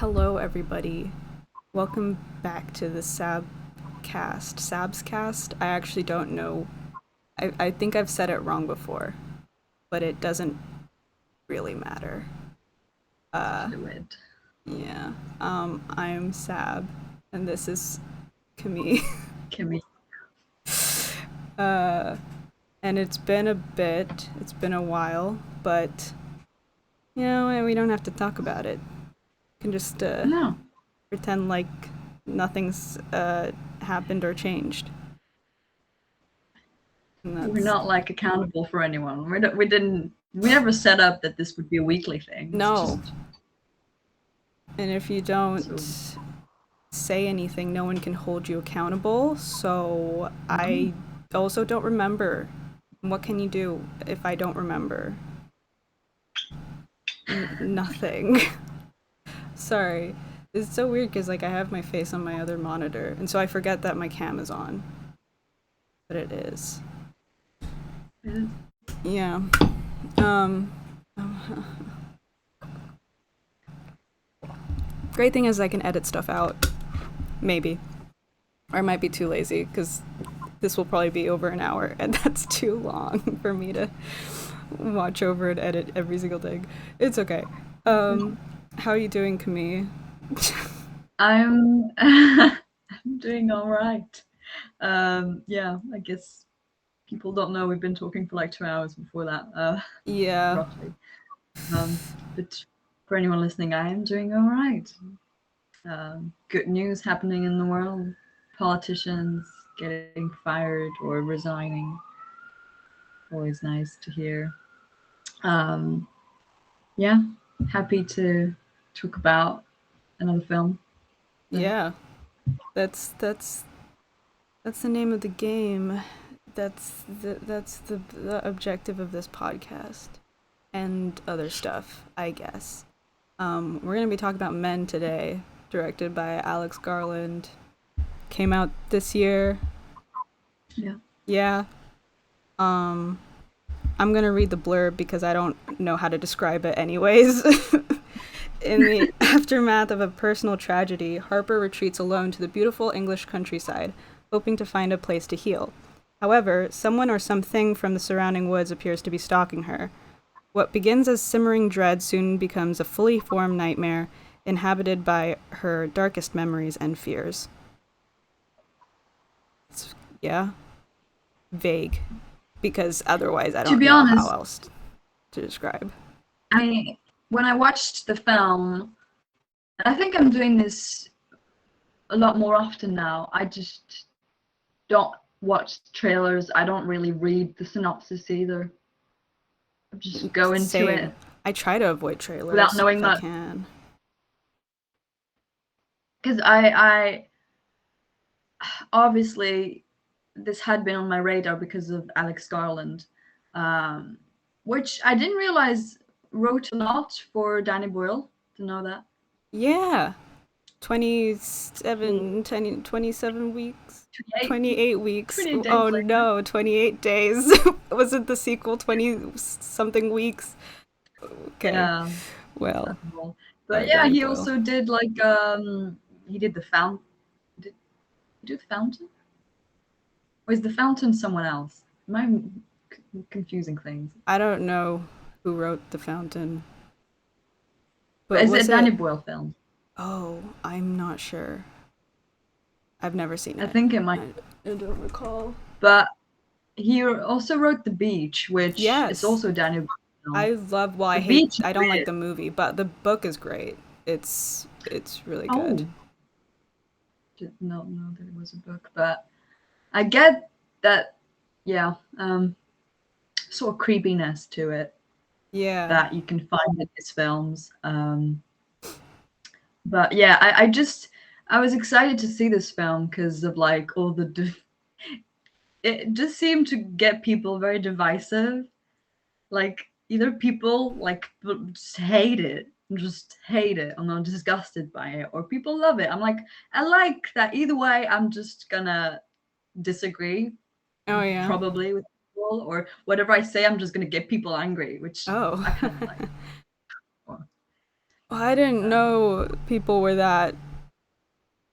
Hello, everybody. Welcome back to the Sab's cast. I actually don't know. I think I've said it wrong before, but it doesn't really matter. Fluid. Yeah. I'm Sab, and this is Camille. Can we? uh, and it's been a bit. It's been a while, but we don't have to talk about it. We can just No, pretend like nothing's happened or changed. And we're that's not like accountable for anyone. We didn't. We never set up that this would be a weekly thing. It's no. just And if you don't so. say anything, no one can hold you accountable. So No. I also don't remember. What can you do if I don't remember? Nothing. Sorry. It's so weird because like I have my face on my other monitor, and so I forget that my cam is on. But it is. Yeah. Um. Great thing is I can edit stuff out. Maybe. Or I might be too lazy because this will probably be over an hour, and that's too long for me to watch over and edit every single thing. It's okay. How are you doing, Camille? I'm I'm doing all right. Yeah, I guess people don't know we've been talking for like 2 hours before that, Yeah, roughly. But for anyone listening, I am doing all right. Good news happening in the world. Politicians getting fired or resigning. Always nice to hear. Um, yeah, happy to talk about another film. Though. yeah. That's the name of the game. That's the objective of this podcast and other stuff, I guess. We're gonna be talking about Men today, directed by Alex Garland. Came out this year. Yeah. Yeah. Um, I'm gonna read the blurb because I don't know how to describe it anyways. In the aftermath of a personal tragedy, Harper retreats alone to the beautiful English countryside, hoping to find a place to heal. However, someone or something from the surrounding woods appears to be stalking her. What begins as simmering dread soon becomes a fully formed nightmare, inhabited by her darkest memories and fears. Yeah, vague, because otherwise I To don't be know how honest, else to describe. I when I watched the film, I think I'm doing this a lot more often now. I just don't watch trailers. I don't really read the synopsis either. I just go into Same. it I try to avoid without trailers knowing if I much can. because I obviously this had been on my radar because of Alex Garland, um, which I didn't realize wrote a lot for Danny Boyle. To know that. Yeah. He 27 weeks, 28, 28 weeks. 28 days Oh later. no, 28 days. Was it the sequel 20 something weeks? Okay. Yeah, Well, that's cool. But sorry, yeah, Danny he Boyle. also did like he did the fountain. Did he do the fountain? Or is the fountain someone else? Am I confusing things? I don't know who wrote The Fountain, But but is it a was Danny it? Boyle film? Oh, I'm not sure. I've never seen I it. think it might. I don't recall. But he also wrote The Beach, which is Yes. also Danny Boyle film. I love, well, The Beach is I don't like weird. the movie, but the book is great. It's really good. Oh, did not know that it was a book, but I get that. Yeah, sort of creepiness to it Yeah. that you can find in his films. But yeah, I was excited to see this film because of like all the it just seemed to get people very divisive. Like either people like just hate it, and are disgusted by it, or people love it. I'm like, I like that. Either way, I'm just gonna disagree Oh yeah. probably with people, or whatever I say, I'm just gonna get people angry, which Oh. I kind of like. I didn't Uh, know people were that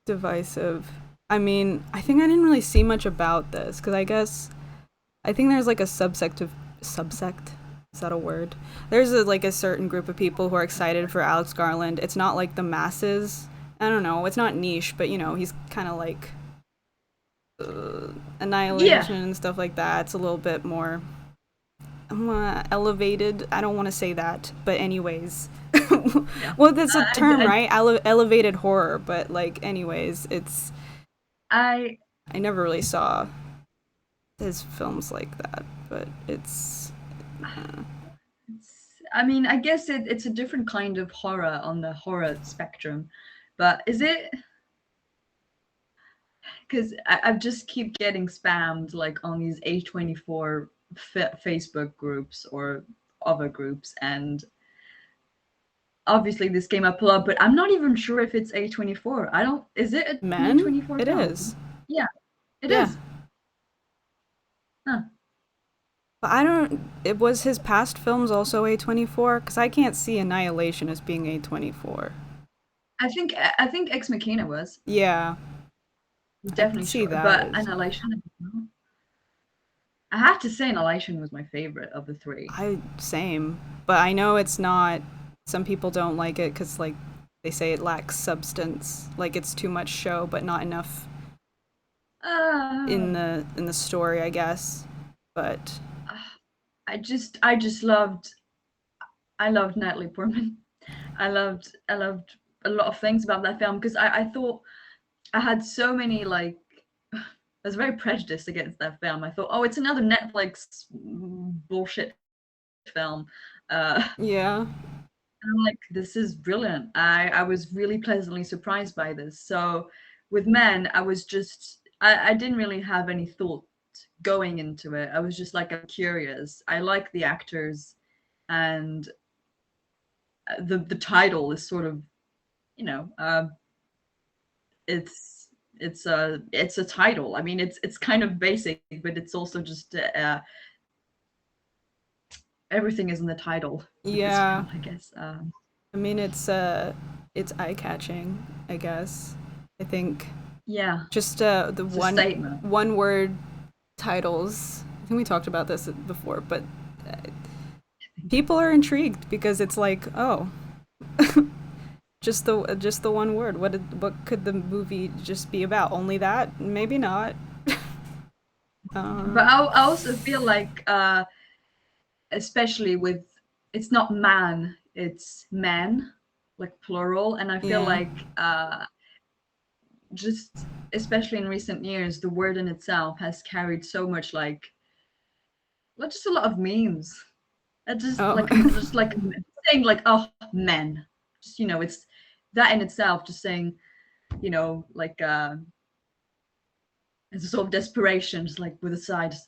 divisive. I mean, I think I didn't really see much about this because I think there's like a subsect of subsect. Is that a word? There's like a certain group of people who are excited for Alex Garland. It's not like the masses. I don't know. It's not niche, but he's kind of like yeah, Annihilation and stuff like that. It's a little bit more elevated. I don't want to say that, but anyways. yeah. Well, that's a I, term, I, right? Elevated horror, but like, anyways, it's. I I never really saw his films like that, but it's. Uh, I mean, I guess it's a different kind of horror on the horror spectrum, but is it? Because I just keep getting spammed like on these A24 Facebook groups or other groups, and obviously this came up a lot, but I'm not even sure if it's A24. I don't. Is it an Men? A24 It film? is. Yeah, it Yeah. is. Huh. But I don't. It was his past films also A24? Because I can't see Annihilation as being A24. I think Ex Machina was Yeah, I could definitely see sure, that but as. Annihilation. I have to say, Annihilation was my favorite of the three. Same. But I know it's not. Some people don't like it because, like, they say it lacks substance. Like, it's too much show, but not enough Uh, in the story, I guess. But I just I loved Natalie Portman. I loved a lot of things about that film because I thought I had so many like I was very prejudiced against that film. I thought, oh, it's another Netflix bullshit film. yeah, And I'm like, this is brilliant. I was really pleasantly surprised by this. So with Men, I didn't really have any thought going into it. I was just like, I'm curious. I like the actors, and the title is sort of, you know, it's it's a title. I mean, it's kind of basic, but it's also just everything is in the title with this yeah. film, I guess. I mean, it's eye catching, I guess. I think Yeah, just the it's a statement. one word titles. I think we talked about this before, but uh, people are intrigued because it's like, oh, just the one word. What could the movie just be about? Only that? Maybe not. But Uh, I also feel like, especially with, it's not man, it's men, like plural. And I feel yeah. like, just especially in recent years, the word in itself has carried so much like just a lot of memes. Oh, Just like saying like, oh, men. Just it's that in itself. Just saying, like it's a sort of desperation, just like with a side, just,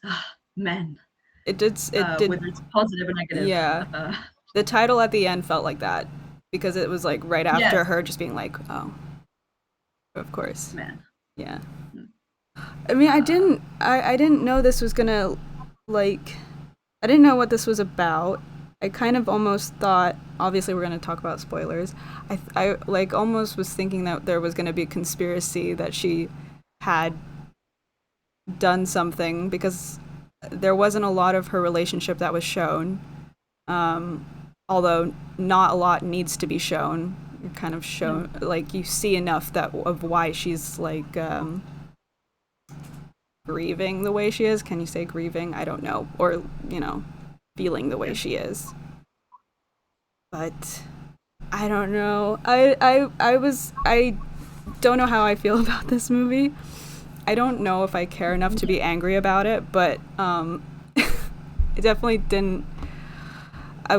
men. it did. It did. Whether it's positive or negative. Yeah. Uh, The title at the end felt like that because it was like right after yes, her just being like, oh, of course. men. Yeah. I mean, I didn't know this was gonna, like, I didn't know what this was about. I kind of almost thought, obviously we're gonna talk about spoilers. I like almost was thinking that there was gonna be a conspiracy that she had done something because there wasn't a lot of her relationship that was shown. Um, Although not a lot needs to be shown. You're kind of No. shown, like, you see enough that of why she's like grieving the way she is. Can you say grieving? I don't know. Or, feeling the way Yeah. she is. But I don't know. I don't know how I feel about this movie. I don't know if I care enough to be angry about it, but it definitely didn't. I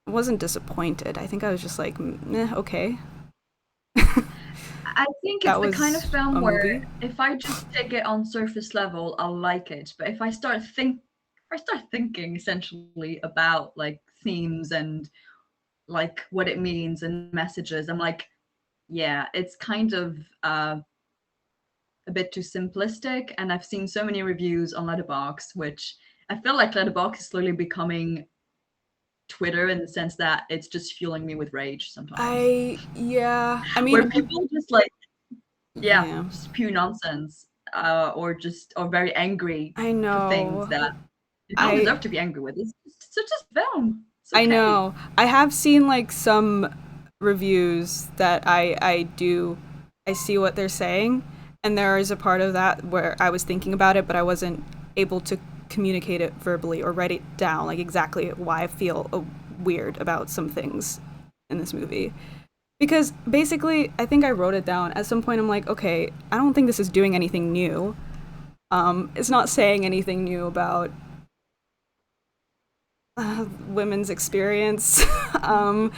wasn't disappointed. I think I was just like, okay. I think That it's the kind of was film a where movie. if I just take it on surface level, I'll like it. But if I start thinking essentially about like themes and like what it means and messages, I'm like, yeah, it's kind of a bit too simplistic. And I've seen so many reviews on Letterboxd, which I feel like Letterboxd is slowly becoming Twitter in the sense that it's just fueling me with rage sometimes. I Where mean, people just like, yeah, yeah, just pure nonsense, or very angry I for things know. that you don't I deserve to be angry with. It's just film. It's I okay. know. I have seen like some reviews that I see what they're saying, and there is a part of that where I was thinking about it, but I wasn't able to communicate it verbally or write it down, like exactly why I feel weird about some things in this movie. Because basically, I think I wrote it down. At some point, I'm like, okay, I don't think this is doing anything new. It's not saying anything new about women's experience. um,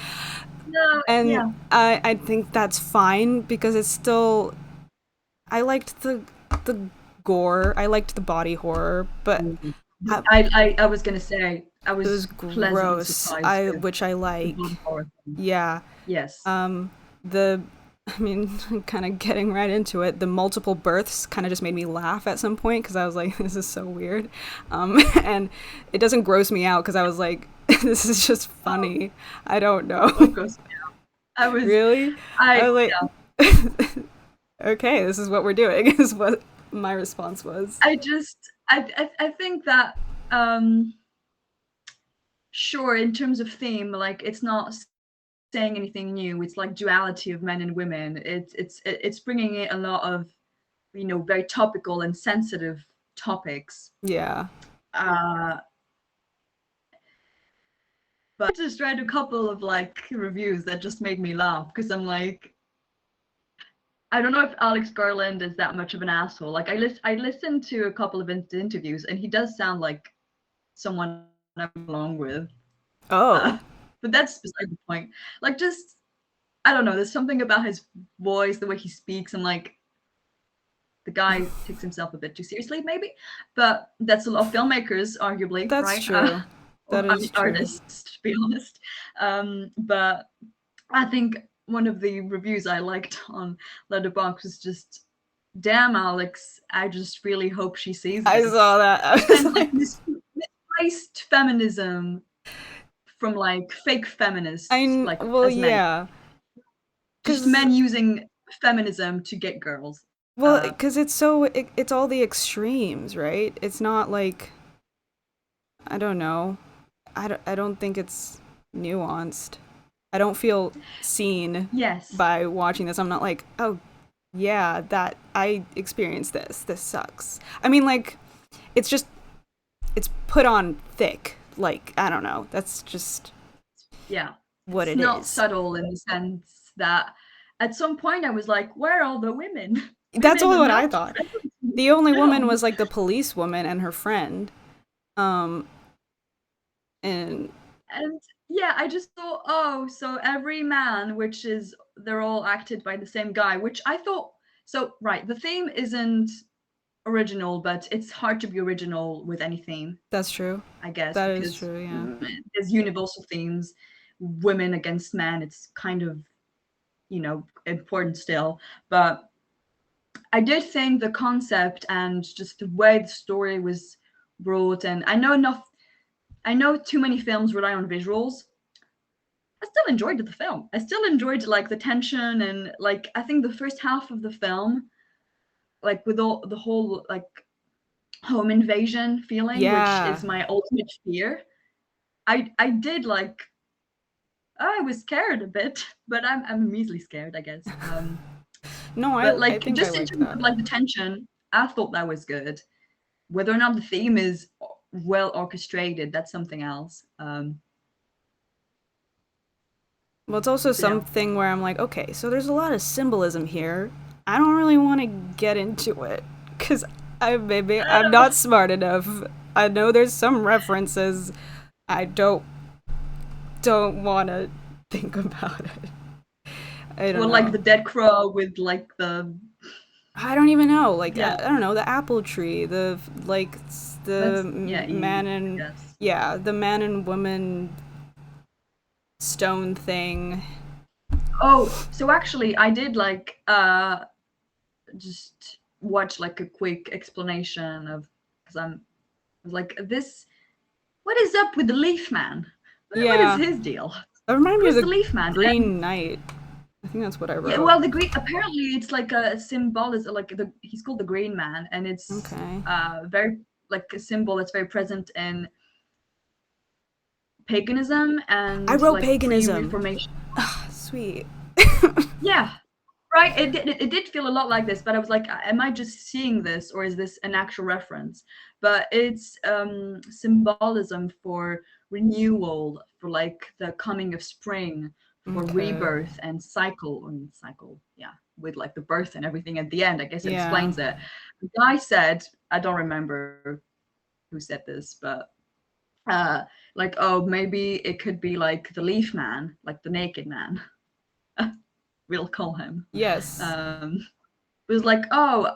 No, and yeah. I think that's fine because it's still. I liked the gore. I liked the body horror, but Mhm. I, I was gonna say I it was was pleasantly gross. surprised I with which I the like. body horror thing. Yeah. Yes. Um, the I mean, kind of getting right into it, the multiple births kind of just made me laugh at some point because I was like, this is so weird. And it doesn't gross me out because I was like, this is just Oh, funny. I don't know. oh, goes. I was. Really? I I was like, Yeah. okay, this is what we're doing, is what my response was. I just. I think that. Um. Sure, in terms of theme, like it's not saying anything new. It's like duality of men and women. It's bringing in a lot of very topical and sensitive topics. Yeah. Uh, but I just read a couple of like reviews that just made me laugh because I'm like, I don't know if Alex Garland is that much of an asshole. Like I listened to a couple of interviews and he does sound like someone I belong with. Oh. Uh, but that's beside the point. Like just I don't know. There's something about his voice, the way he speaks, and like the guy takes himself a bit too seriously, maybe. But that's a lot of filmmakers, arguably, That's right? true. Or That I mean, is true. artists, to be honest. But I think one of the reviews I liked on Letterboxd was just, "Damn, Alex, I just really hope she sees I this." saw that. I Just was kind of like like, misplaced feminism from like fake feminists, like well, as men, yeah. just Because men using feminism to get girls. Well, Uh, because it's all the extremes, right? It's not like I don't know. I don't think it's nuanced. I don't feel seen yes, by watching this. I'm not like, oh yeah, that I experienced this. This sucks. I mean, like, it's just it's put on thick. Like I don't know. That's just yeah. what It's it not is. subtle in the sense that at some point I was like, where are all the women? That's Women all are what I not thought. present in The this only woman film. was like the police woman and her friend. Um, and And yeah, I just thought, oh, so every man, which is they're all acted by the same guy, which I thought so right, the theme isn't original, but it's hard to be original with any theme, that's true. I guess, That is because true. Yeah. there's universal themes, women against men, it's kind of, important still. But I did think the concept and just the way the story was brought, and I know too many films rely on visuals. I still enjoyed the film. I still enjoyed like the tension and like I think the first half of the film, like with all the whole like home invasion feeling, which Yeah. is my ultimate fear. I did like I was scared a bit, but I'm easily scared, I guess. No, But I like think I just in like terms of that. like the tension, I thought that was good. Whether or not the theme is well orchestrated, that's something else. Well, it's also But yeah. something where I'm like, okay, so there's a lot of symbolism here. I don't really want to get into it because I'm not smart enough. I know there's some references. I don't want to think about it. I don't Well, like know. the dead crow with like the I don't even know. Like yeah, I don't know the apple tree, the like the that's yeah, man I and guess. yeah, the man and woman stone thing. Oh, so actually I did like just watch like a quick explanation of because I was like this what is up with the leaf man? What is Yeah. his deal? That reminded me of Who's the the Leaf Man? Green Knight. I think that's what I Yeah, wrote. well, the green apparently it's like a symbolism, like he's called the Green Man, and it's Okay. very like a symbol that's very present in paganism I and wrote like paganism. pre-Reformation. Sweet. Yeah, right. It did feel a lot like this, but I was like, am I just seeing this, or is this an actual reference? But it's symbolism for renewal, for like the coming of spring, for Okay. rebirth and cycle. Yeah, with like the birth and everything at the end. I guess it Yeah. explains it. The guy said, I don't remember who said this, but uh, like, oh, maybe it could be like the leaf man, like the naked man. We'll call him. Yes. It was like, oh,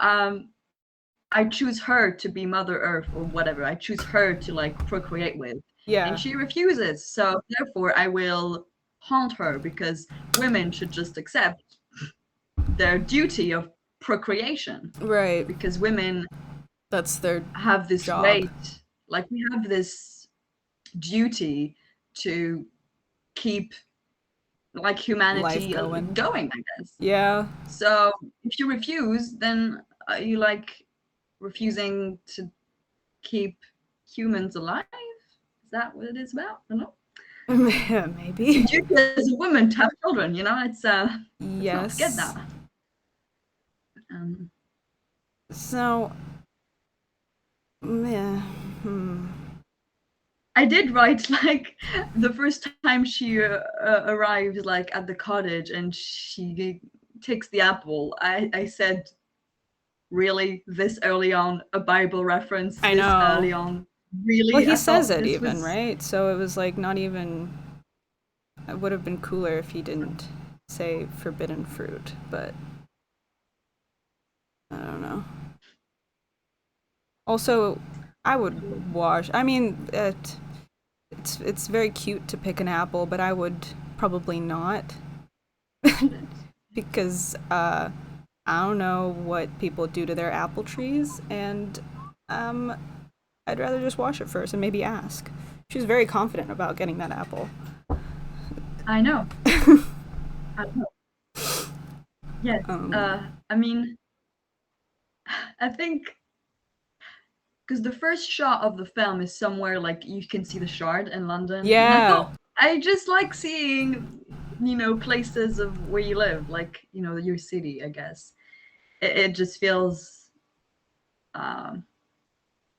I choose her to be Mother Earth or whatever. I choose her to like procreate with. And Yeah. she refuses. So therefore I will haunt her because women should just accept their duty of procreation. Right. Because women That's their have this job. weight, like we have this duty to keep like Life humanity going. going, I guess. Yeah. So if you refuse, then you like refusing to keep humans alive. Is that what it is about? I don't know. It's Maybe. your duty as a woman to have children. You know, let's not forget Yes. that. Um, So, yeah. I did write like the first time she arrives like at the cottage and she takes the apple. I said, really, this early on, a Bible reference, I this know. early on, Well, really? he I says thought it this even, was. right? So it was like not even. It would have been cooler if he didn't say forbidden fruit, but I don't know. Also, I would wash. I mean, it's very cute to pick an apple, but I would probably not Wash it. because I don't know what people do to their apple trees, and um, I'd rather just wash it first and maybe ask. She was very confident about getting that apple. I know. I know. Yes. Um, I mean, I think because the first shot of the film is somewhere like you can see the Shard in London, and I yeah, thought I just like seeing, places of where you live, like your city. I guess it just feels. Um,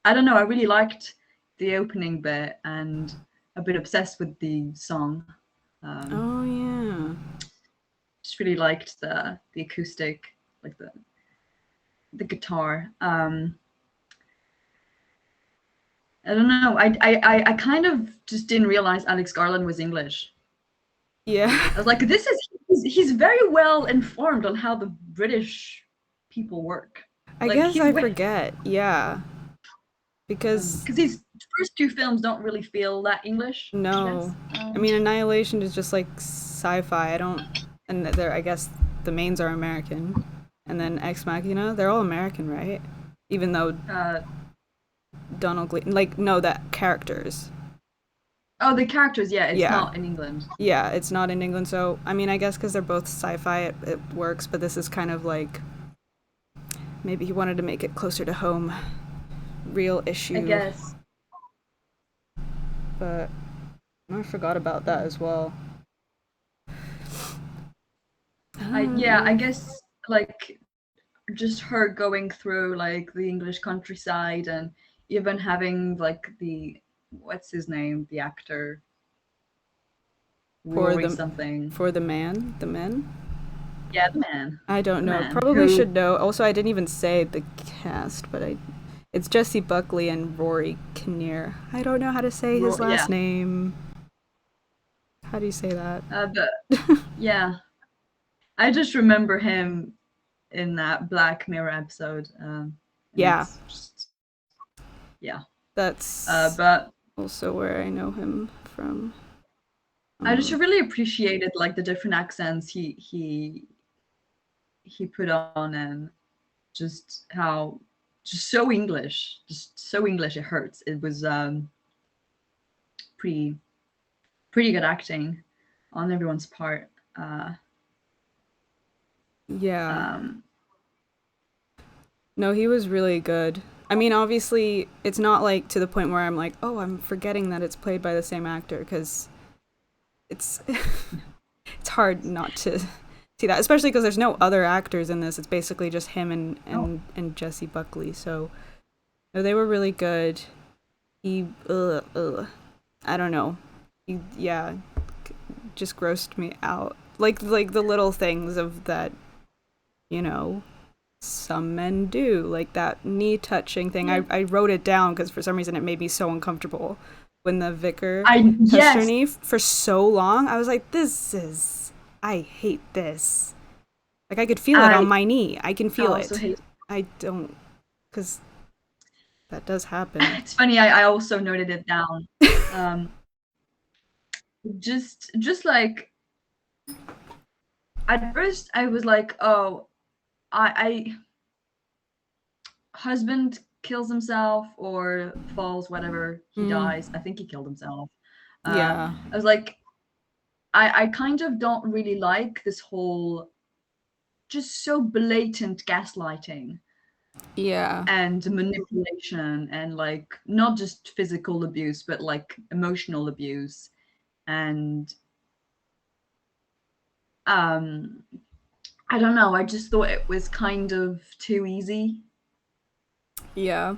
I don't know. I really liked the opening bit, and a bit obsessed with the song. Um, oh yeah. just really liked the acoustic, like the guitar. I don't know. I kind of just didn't realize Alex Garland was English. Yeah. I was like, he's very well informed on how the British people work. I Like guess he's I forget. Yeah. Because because these first two films don't really feel that English. I guess. no. I mean Annihilation is just like sci-fi. I don't and they're I guess the mains are American. And then Ex Machina, they're all American, right? Even though Uh, Donald Gleason like no that characters. oh, the characters. Yeah, it's Yeah. not in England. Yeah, it's not in England. So, I mean, I guess cuz they're both sci-fi it works, but this is kind of like maybe he wanted to make it closer to home. Real I issue, guess. but I forgot about that as well. I guess like just her going through like the English countryside and even having like the what's his name, the actor for Rory the something. for the man, the men. Yeah, the man, I don't the know. man Probably who. should know. Also, I didn't even say the cast, but I. It's Jesse Buckley and Rory Kinnear. I don't know how to say his Yeah, last name. How do you say that? but yeah, I just remember him in that Black Mirror episode, and Yeah, it's just yeah. that's But also where I know him from. I just Um, really appreciated like the different accents he put on, and just how just so English it hurts. It was pretty pretty good acting on everyone's part. Uh, Yeah. um, No, he was really good. I mean, obviously, it's not like to the point where I'm like, oh, I'm forgetting that it's played by the same actor because it's it's hard not to see that, especially because there's no other actors in this. It's basically just him and oh, Jesse Buckley. So no, they were really good. He, I don't know. He, yeah, just grossed me out. Like the little things of that, you know, some men do, like that knee touching thing. yeah. I wrote it down because for some reason it made me so uncomfortable when the vicar I touched her yes, knee for so long. I was like, I hate this. Like I could feel it on I my knee. I can feel also it. hate. I don't, because that does happen. It's funny. I also noted it down. Um, just like at first, I was like, oh, I husband kills himself or falls, whatever, he Mm, dies. I think he killed himself. yeah, I was like, I kind of don't really like this whole just so blatant gaslighting yeah. and manipulation and like not just physical abuse but like emotional abuse and um I don't know, I just thought it was kind of too easy Yeah.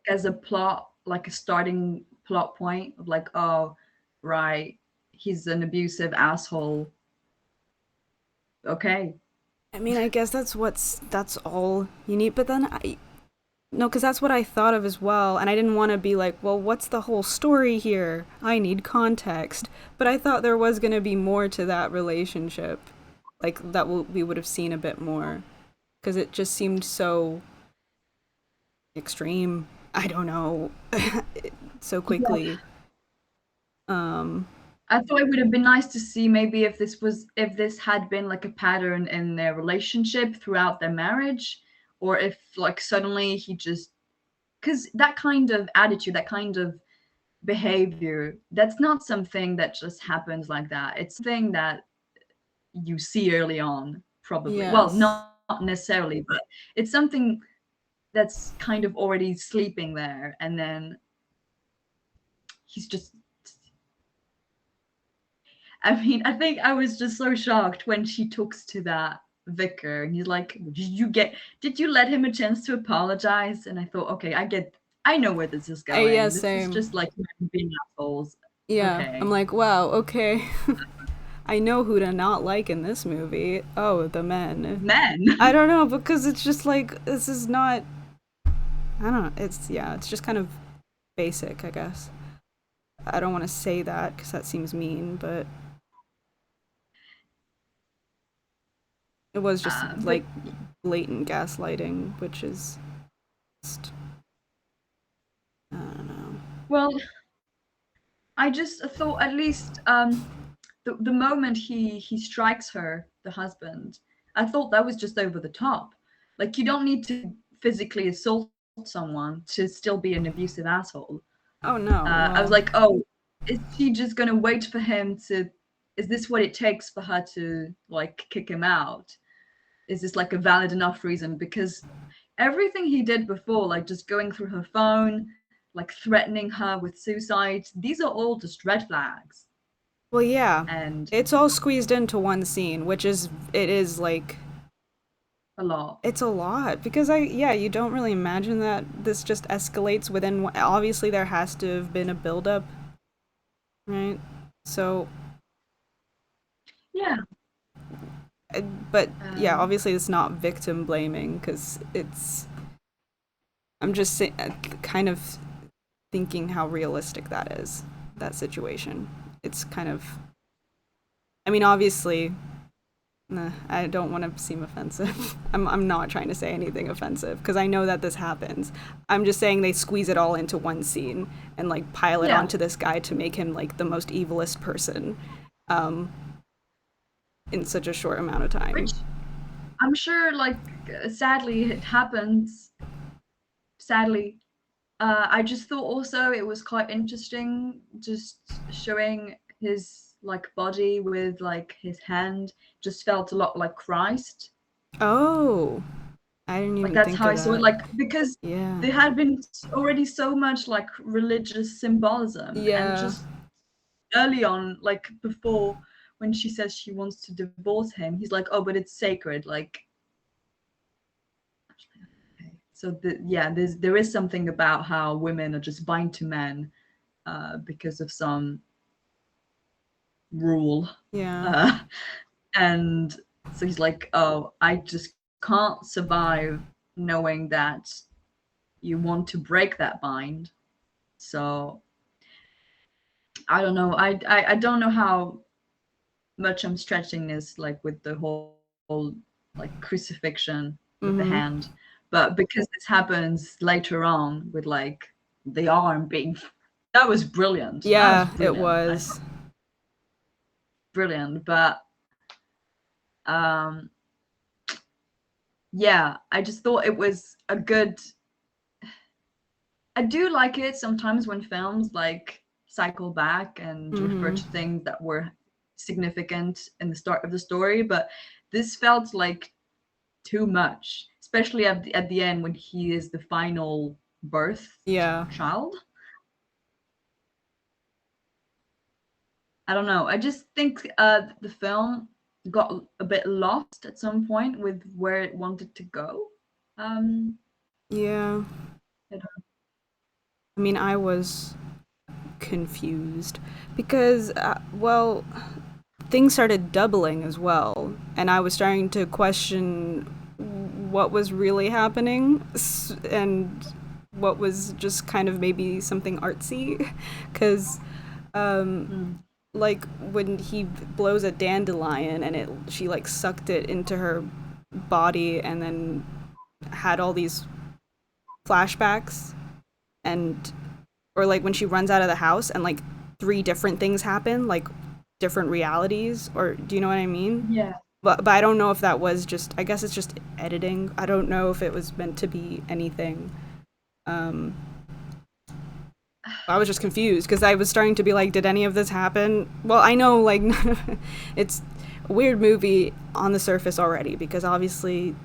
as a plot, like a starting plot point of like, oh, right, he's an abusive asshole. Okay. I mean, I guess that's all you need. But then no, because that's what I thought of as well, and I didn't want to be like, well, what's the whole story here? I need context. But I thought there was gonna be more to that relationship, like that we would have seen a bit more, because it just seemed so extreme. I don't know, so Yeah. quickly. Um, I thought it would have been nice to see maybe if this had been like a pattern in their relationship throughout their marriage, or if like suddenly he just because that kind of attitude, that kind of behavior, that's not something that just happens like that. It's something that you see early on, probably. Well, yes. not necessarily, but it's something that's kind of already sleeping there, and then he's just I mean, I think I was just so shocked when she talks to that vicar and he's like, did you let him a chance to apologize? And I thought, okay, I know where this is Yeah, going. This is same. just like men being assholes. Yeah, I'm Okay. like, wow, okay. I know who to not like in this movie. Oh, the men. Men. I don't know because it's just like this is not. I don't know. It's yeah. It's just kind of basic, I guess. I don't want to say that because that seems mean, but it was just But like blatant gaslighting, which is just I don't know. well, I just thought at least the moment he strikes her, the husband, I thought that was just over the top. Like you don't need to physically assault someone to still be an abusive asshole. Oh no, I was no. like, oh, is she just gonna wait for him to? Is this what it takes for her to like kick him out? Is this like a valid enough reason? Because everything he did before, like just going through her phone, like threatening her with suicide, these are all just red flags. Well, yeah. And It's all squeezed into one scene, which is it is like a lot. it's a lot because you don't really imagine that this just escalates within obviously there has to have been a build up, right? So Yeah. but yeah, Um, obviously it's not victim blaming because it's I'm just kind of thinking how realistic that is, that situation. It's kind of I mean obviously nah, I don't want to seem offensive. I'm not trying to say anything offensive because I know that this happens. I'm just saying they squeeze it all into one scene and like pile it yeah. onto this guy to make him like the most evilest person um, in such a short amount of time. Which I'm sure, like, sadly, it happens. Sadly. I just thought also it was quite interesting, just showing his like body with like his hand. Just felt a lot like Christ. Oh, I didn't Like even that's think how I of saw it. that. Like because Yeah. there had been already so much like religious symbolism, and Yeah. just early on, like before, when she says she wants to divorce him, he's like, "Oh, but it's sacred." Like, okay. So yeah, there is something about how women are just bind to men because of some rule, Yeah. uh, and so he's like, "Oh, I just can't survive knowing that you want to break that bind." So I don't know. I don't know how much I'm stretching this, like with the whole like crucifixion with the hand, Mhm. but because this happens later on with like the arm being, that was brilliant. That was Yeah, it brilliant. I thought was. brilliant, but um, yeah, I just thought it was a good. I do like it sometimes when films like cycle back and refer Mhm. to things that were significant in the start of the story, but this felt like too much, especially at the end when he is the final birth Yeah. child. I don't know. I just think the film got a bit lost at some point with where it wanted to go. Um, Yeah. I don't, I mean, I was confused because well, things started doubling as well, and I was starting to question what was really happening and what was just kind of maybe something artsy because mm, like when he blows a dandelion and it she like sucked it into her body and then had all these flashbacks and or like when she runs out of the house and like three different things happen like different realities or do you know what I mean? yeah. But I don't know if that was just I guess it's just editing. I don't know if it was meant to be anything. um I was just confused because I was starting to be like, did any of this happen? Well, I know like it's a weird movie on the surface already because obviously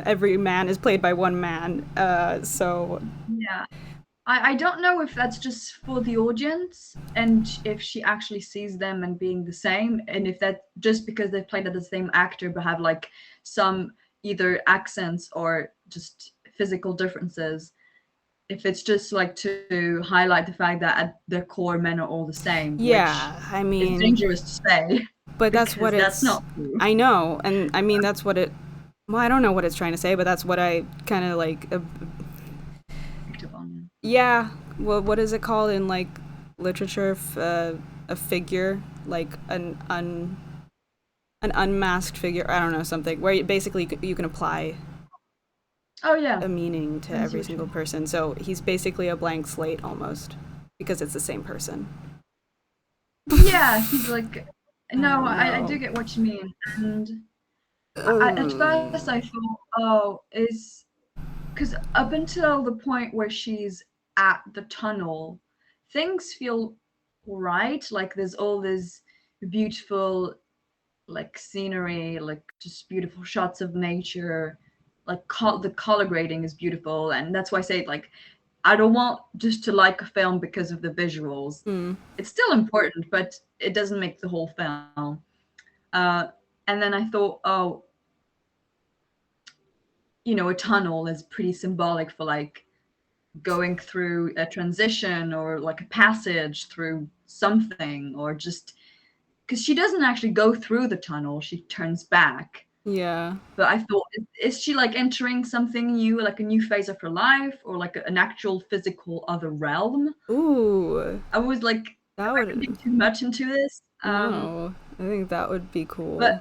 every man is played by one man. So Yeah. I don't know if that's just for the audience and if she actually sees them and being the same, and if that just because they've played at the same actor but have like some either accents or just physical differences, if it's just like to highlight the fact that at their core men are all the same, which yeah, I is mean, dangerous to say but that's what because that's it's. not true. I know, and I mean that's what it. Well, I don't know what it's trying to say, but that's what I kind of like. Picked up on. Yeah, well, what is it called in like literature? A figure, like an unmasked figure. I don't know something where basically you can apply Oh yeah, a meaning to I see every what you single mean. person. So he's basically a blank slate almost because it's the same person. Yeah, he's like, I no, don't I do know. get what you mean, and at first Um, I thought, oh, is because up until the point where she's at the tunnel, things feel right. Like there's all this beautiful like scenery, like just beautiful shots of nature. Like the color grading is beautiful, and that's why I say like I don't want just to like a film because of the visuals. hmm. It's still important, but it doesn't make the whole film. Uh, and then I thought, oh, a tunnel is pretty symbolic for like going through a transition or like a passage through something, or just because she doesn't actually go through the tunnel, she turns back. Yeah. But I thought, is she like entering something new, like a new phase of her life, or like an actual physical other realm? Ooh, I was like, that am I reading would. too much into this? No, I think that would be But cool.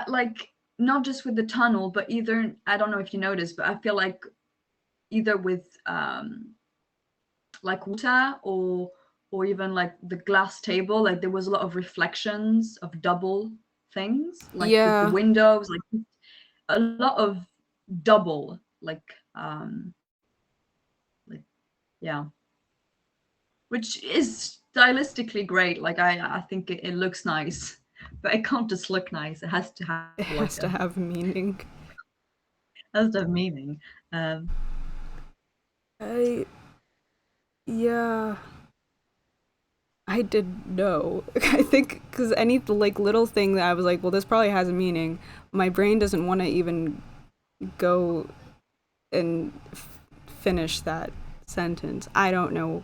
like not just with the tunnel, but either I don't know if you noticed, but I feel like either with like water or even like the glass table, like there was a lot of reflections of double things, like with the Yeah. windows, like a lot of double, like yeah, which is stylistically great. Like I think it looks nice, but it can't just look nice. It has to have It like has to have meaning. has to have meaning. Um, I yeah, I did know. I think because any like little thing that I was like, well, this probably has a meaning. My brain doesn't want to even go and finish that sentence. I don't know.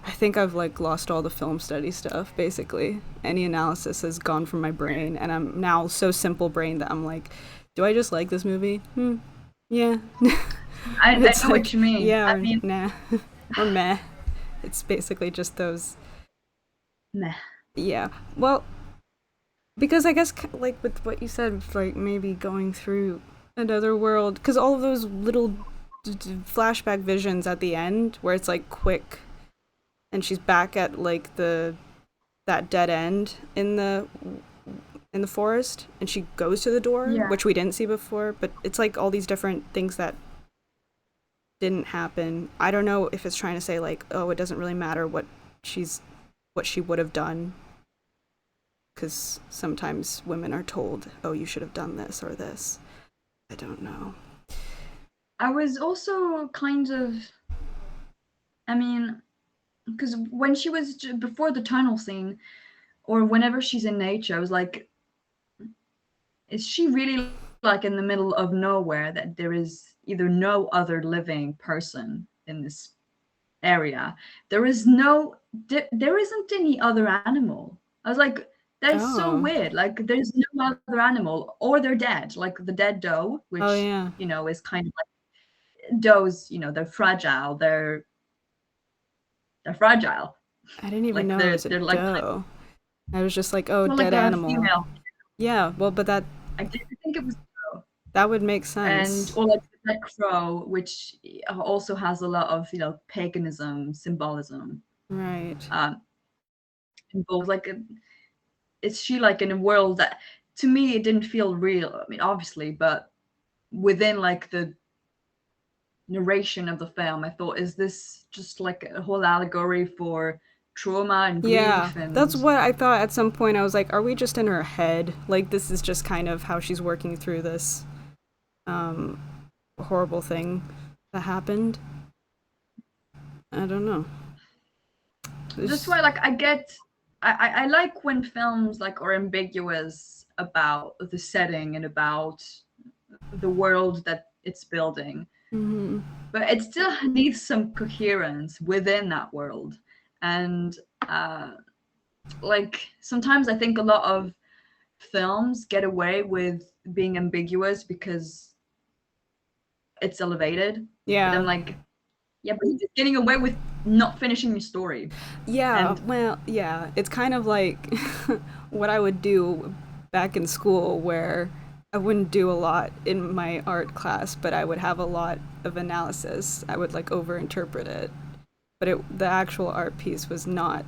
I think I've like lost all the film study stuff. Basically, any analysis has gone from my brain, and I'm now so simple brained that I'm like, do I just like this movie? Yeah. I It's know what like you mean. yeah I or mean, nah or meh. It's basically just those. meh. Yeah. Well, because I guess like with what you said, like maybe going through another world, because all of those little flashback visions at the end where it's like quick and she's back at like the that dead end in the forest and she goes to the door, Yeah. which we didn't see before, but it's like all these different things that didn't happen. I don't know if it's trying to say like, oh, it doesn't really matter she's what she would have done, because sometimes women are told, oh, you should have done this or this. I don't know. I was also kind of, I mean, because when she was before the tunnel scene, or whenever she's in nature, I was like, is she really like in the middle of nowhere that there is either no other living person in this area? There is no, there isn't any other animal. I was like, that is so Oh. weird. Like, there's no other animal, or they're dead. Like the dead doe, Oh which yeah. is kind of like does, they're fragile. They're fragile. I didn't even Like know it was a they're like doe. I was just like, oh, well, like dead a animal. female. Yeah, well, but I didn't think it was doe. that would make And sense. or like the black crow, which also has a lot of paganism symbolism Right. um involved. Like, is she like in a world that to me it didn't feel real? I mean, obviously, but within like the narration of the film, I thought, is this just like a whole allegory for trauma and Yeah, grief that's and what I thought at some point. I was like, are we just in her head? Like, this is just kind of how she's working through this um, horrible thing that happened. I don't know. that's There's, why, like, I like when films like are ambiguous about the setting and about the world that it's building, mm-hmm. but it still needs some coherence within that world. And uh, like sometimes I think a lot of films get away with being ambiguous because it's elevated, but I'm Yeah. like, yeah, but you're just getting away with not finishing your story. Yeah, And well, yeah. It's kind of like what I would do back in school, where I wouldn't do a lot in my art class, but I would have a lot of analysis. I would like overinterpret it. But the actual art piece was not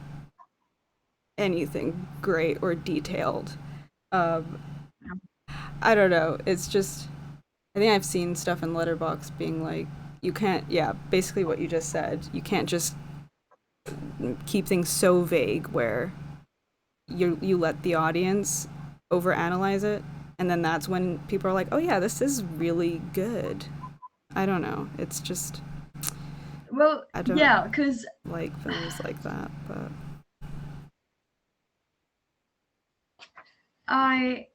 anything great or detailed. Um, I don't know. It's just, I think I've seen stuff in Letterbox being like, you can't, yeah, basically what you just said. You can't just keep things so vague where you let the audience overanalyze it, and then that's when people are like, oh yeah, this is really good. I don't know. It's just well, I don't yeah, because like films like that, but I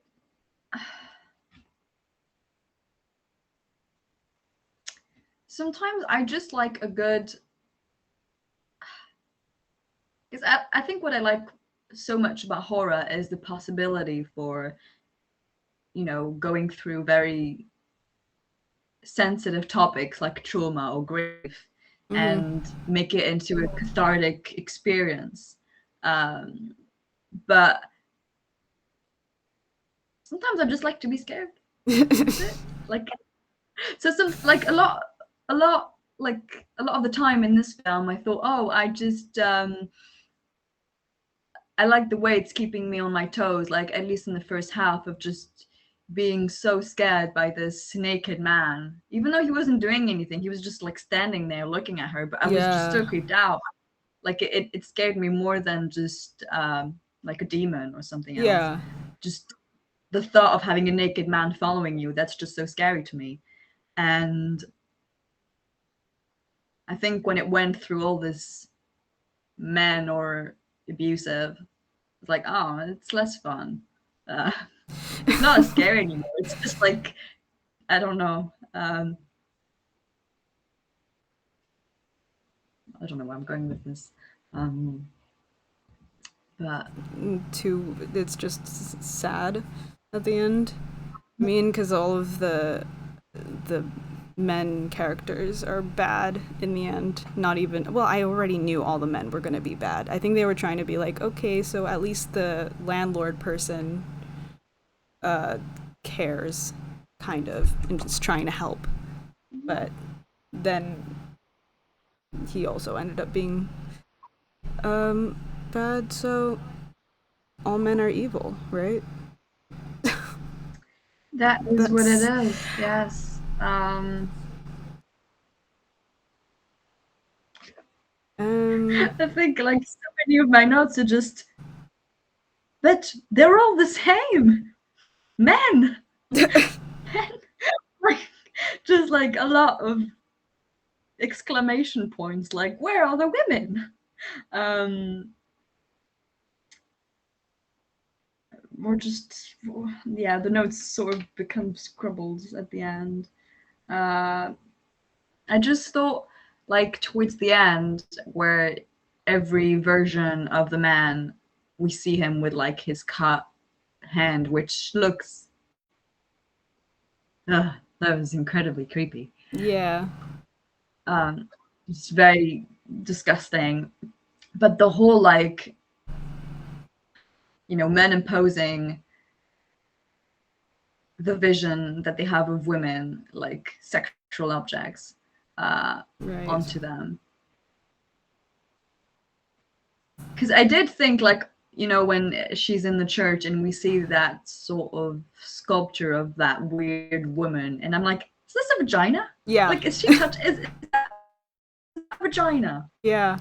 sometimes I just like a good, because I think what I like so much about horror is the possibility for, going through very sensitive topics like trauma or grief mm-hmm. and make it into a cathartic experience. Um, but sometimes I just like to be scared. That's it. Like, so some like a lot of the time in this film, I thought, oh, I like the way it's keeping me on my toes, like at least in the first half of just being so scared by this naked man, even though he wasn't doing anything. He was just like standing there looking at her. But I was just Yeah. so creeped out. Like it scared me more than just like a demon or something else. Yeah. Just the thought of having a naked man following you, that's just so scary to me. And I think when it went through all this men or abusive, it's like, oh, it's less fun. Uh, it's not as scary anymore. It's just like, I don't know. I don't know where I'm going with this. Um, but It's just sad at the end. I mean, because all of the men characters are bad in the end. Not even, well, I already knew all the men were going to be bad. I think they were trying to be like, okay, so at least the landlord person uh, cares, kind of, and just trying to help. But then he also ended up being bad. So all men are evil, right? that is what it That's is. Yes. um I think like so many of my notes are just, but they're all the same. Men. Men. Like, just like a lot of exclamation points, like, where are the women? Um, or just, yeah, the notes sort of become scribbled at the end. Uh, I just thought, like, towards the end, where every version of the man, we see him with like his cut hand, which looks, that was incredibly creepy. yeah. Um, it's very disgusting. But the whole like, men imposing the vision that they have of women like sexual objects uh, Right. onto them. Because I did think like, when she's in the church and we see that sort of sculpture of that weird woman, and I'm like, is this a vagina? Yeah. Like, is she touch? Is that a vagina? Yeah.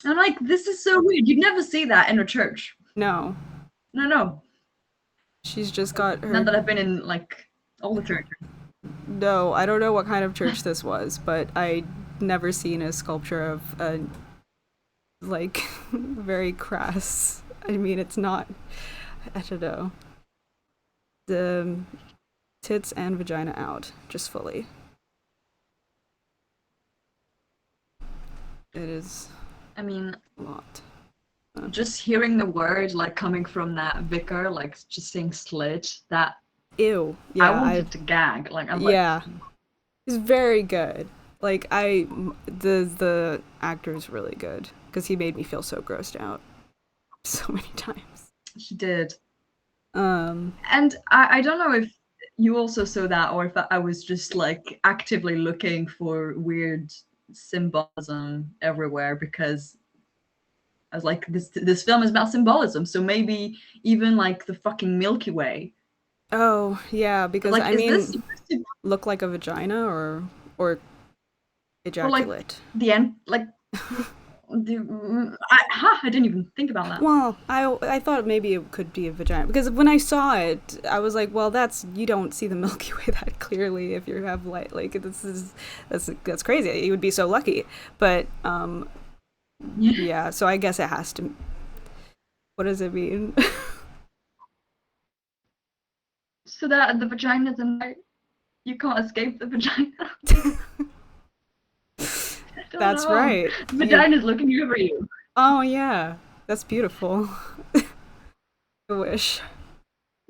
And I'm like, this is so weird. You'd never see that in a church. No. No, no. She's just got Not her. that I've been in like all the churches. No, I don't know what kind of church this was, but I never seen a sculpture of a like very crass. I mean, it's not. I don't know. The tits and vagina out, just fully. It is I mean, a lot. just hearing the word like coming from that vicar, like just saying slit, that Ew. I Yeah, I. wanted to gag. Like I'm like, Yeah, it's very good. Like the actor is really good because he made me feel so grossed out so many times. she did. Um, And I don't know if you also saw that or if I was just like actively looking for weird symbolism everywhere because I was like, this film is about symbolism, so maybe even like the fucking Milky Way. oh yeah, because Like, I is this mean, supposed to, look like a vagina or or like ejaculate. the end, like I didn't even think about that. Well, I thought maybe it could be a vagina because when I saw it, I was like, well, that's you don't see the Milky Way that clearly if you have light. Like that's crazy. You would be so lucky. But Yeah. yeah, so I guess it has to. What does it mean? So that the vagina's in there, you can't escape the vagina. I don't That's know. right. The You. vagina's looking over you. Oh yeah, that's beautiful. I wish.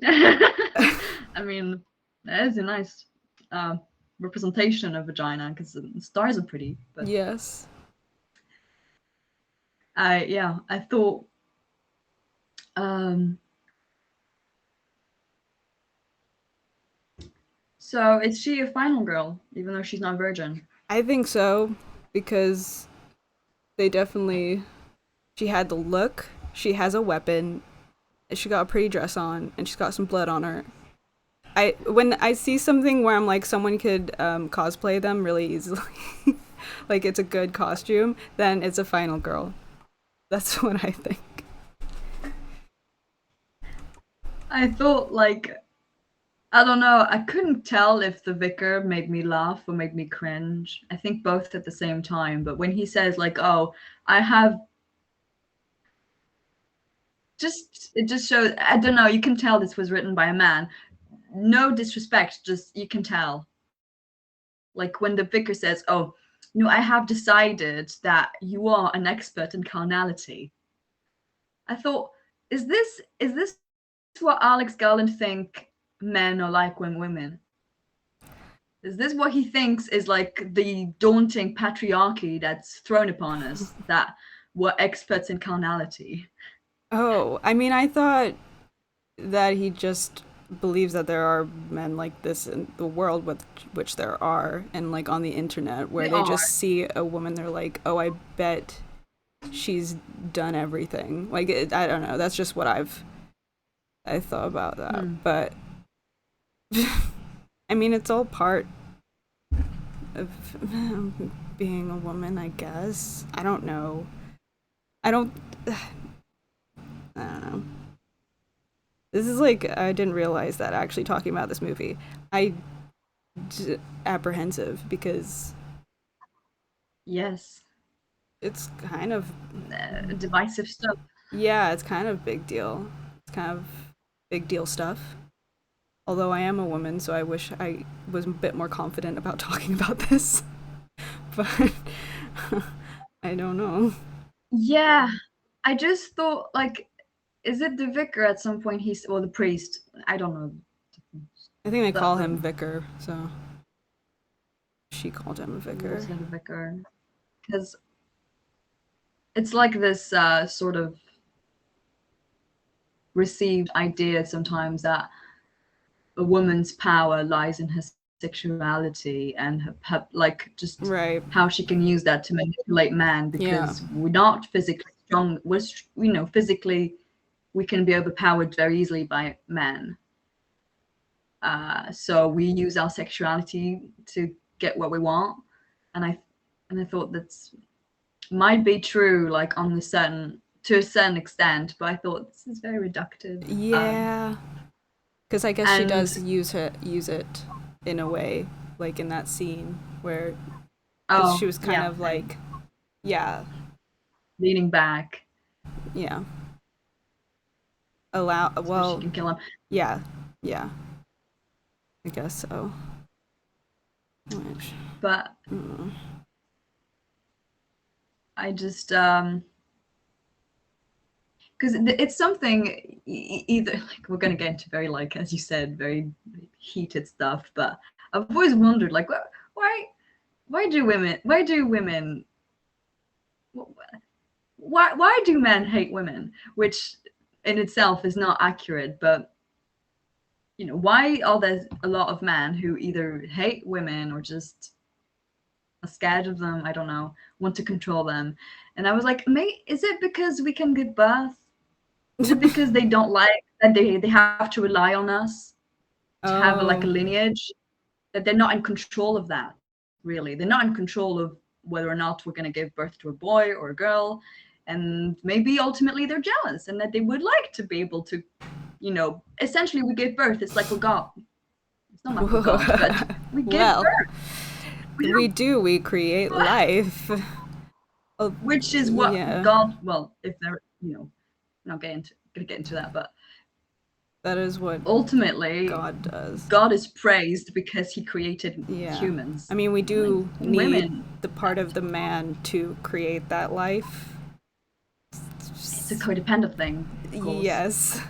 I mean, that is a nice uh, representation of vagina because the stars are pretty. But Yes. I thought um, so. Is she a final girl, even though she's not a virgin? I think so because they definitely she had the look, she has a weapon, she got a pretty dress on, and she's got some blood on her. I when I see something where I'm like someone could cosplay them really easily, like it's a good costume, then it's a final girl. That's what I think. I thought like I don't know. I couldn't tell if the vicar made me laugh or made me cringe. I think both at the same time. But when he says like, "Oh, I have," just it just shows. I don't know. You can tell this was written by a man. No disrespect, just you can tell. Like when the vicar says, "Oh, I have decided that you are an expert in carnality." I thought, is this what Alex Garland think men are like when women? Is this what he thinks is like the daunting patriarchy that's thrown upon us, that we're experts in carnality? Oh, I mean, I thought that he just believes that there are men like this in the world, with which there are, and like on the internet, where They they are. just see a woman, they're like, oh, I bet she's done everything. Like, I don't know. That's just what I thought about that. Hmm. But I mean, it's all part of being a woman, I guess. I don't know. I don't. I don't know. This is like I didn't realize that actually talking about this movie. I apprehensive because Yes. it's kind of Divisive stuff. yeah, it's kind of big deal. It's kind of big deal stuff. Although I am a woman, so I wish I was a bit more confident about talking about this. But I don't know. Yeah. I just thought, like, is it the vicar at some point? Or the priest. I don't know. I think they call The him Vicar, so she called him a we'll Vicar. say the vicar. Because it's like this sort of received idea sometimes that a woman's power lies in her sexuality and like just Right. how she can use that to manipulate men Yeah. because we're not physically strong. Physically we can be overpowered very easily by men. So we use our sexuality to get what we want, and I thought that's might be true, like on the certain to a certain extent, but I thought this is very reductive. Yeah. Because I guess she And does use it in a way, like in that scene where, because oh she was kind yeah, of and like, yeah, leaning back yeah, allow. so she Well, can kill him. yeah, yeah, I guess so. Which, But mm, I just because it's something either like we're gonna get into very like as you said very heated stuff, but I've always wondered like why why do women why do men hate women, which in itself is not accurate, but why are there a lot of men who either hate women or just are scared of them, I don't know, want to control them? And I was like, mate, is it because we can give birth? Is it because they don't like that they have to rely on us to have like a oh, lineage, that they're not in control of that, really? They're not in control of whether or not we're going to give birth to a boy or a girl, and maybe ultimately they're jealous and that they would like to be able to, essentially we give birth. It's like we're God. It's not like we're God, but we give well, birth. We we have, do. We create life. Oh, which is what yeah, God. Well, if they're, not gonna get into that, but that is what ultimately God does. God is praised because he created Yeah. I humans. mean, we Like do need women, the part of the man to create that life. it's a codependent thing, of course. Yes.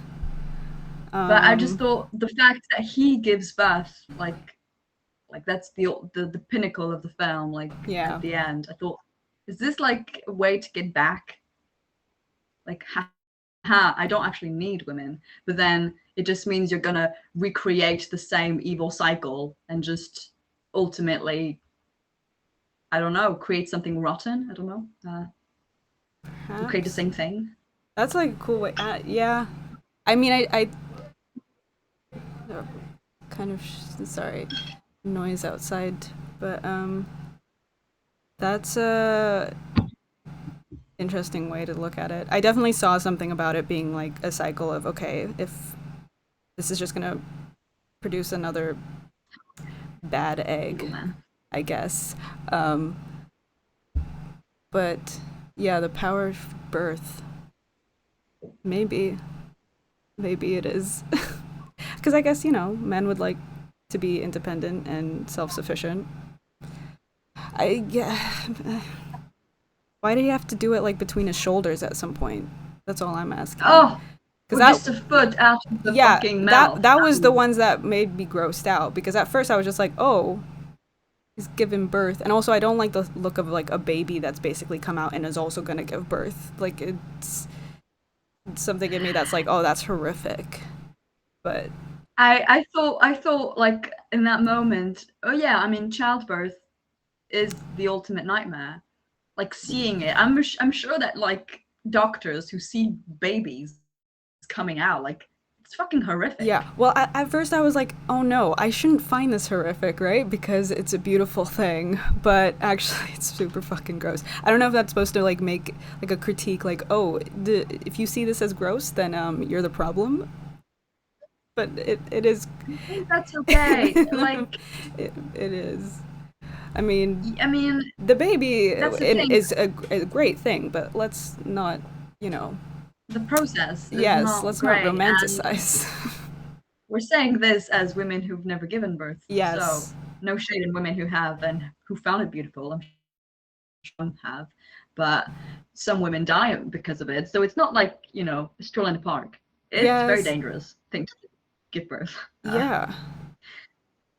But I just Um, thought the fact that he gives birth, like that's the pinnacle of the film. Like at yeah. the end, I thought, is this like a way to get back? Like, I don't actually need women. But then it just means you're gonna recreate the same evil cycle and just ultimately, I don't know, create something rotten. I don't know. Create the Perhaps. same thing. That's like a cool way. Yeah. I mean, I kind of sorry, noise outside, but that's a interesting way to look at it. I definitely saw something about it being like a cycle of, okay, if this is just gonna produce another bad egg, Evil man. I guess. Um, but yeah, the power of birth. Maybe, maybe it is. Because I guess, men would like to be independent and self sufficient. Yeah. Why did he have to do it like between his shoulders at some point? That's all I'm asking. Oh, Because or just a foot out of the yeah, fucking that mouth. that was the ones that made me grossed out. Because at first I was just like, oh, he's giving birth, and also I don't like the look of like a baby that's basically come out and is also gonna give birth. Like it's something in me that's like, oh, that's horrific. But I thought like in that moment, oh yeah, I mean childbirth is the ultimate nightmare. Like seeing it. I'm sure that like doctors who see babies coming out, like it's fucking horrific. yeah, well, at first I was like, oh no, I shouldn't find this horrific, right? Because it's a beautiful thing, but actually it's super fucking gross. I don't know if that's supposed to like make like a critique, like, oh, if you see this as gross, then you're the problem. But it is, I think that's okay. Like it is. I mean, I mean, the baby that's the thing. is a great thing, but let's not, you know, The process is yes, not let's not great, and romanticize. we're saying this as women who've never given birth. So Yes. no shade in women who have and who found it beautiful. I'm sure some have, but some women die because of it. So it's not like a stroll in the park. It's very Yes. dangerous thing to give birth. Yeah.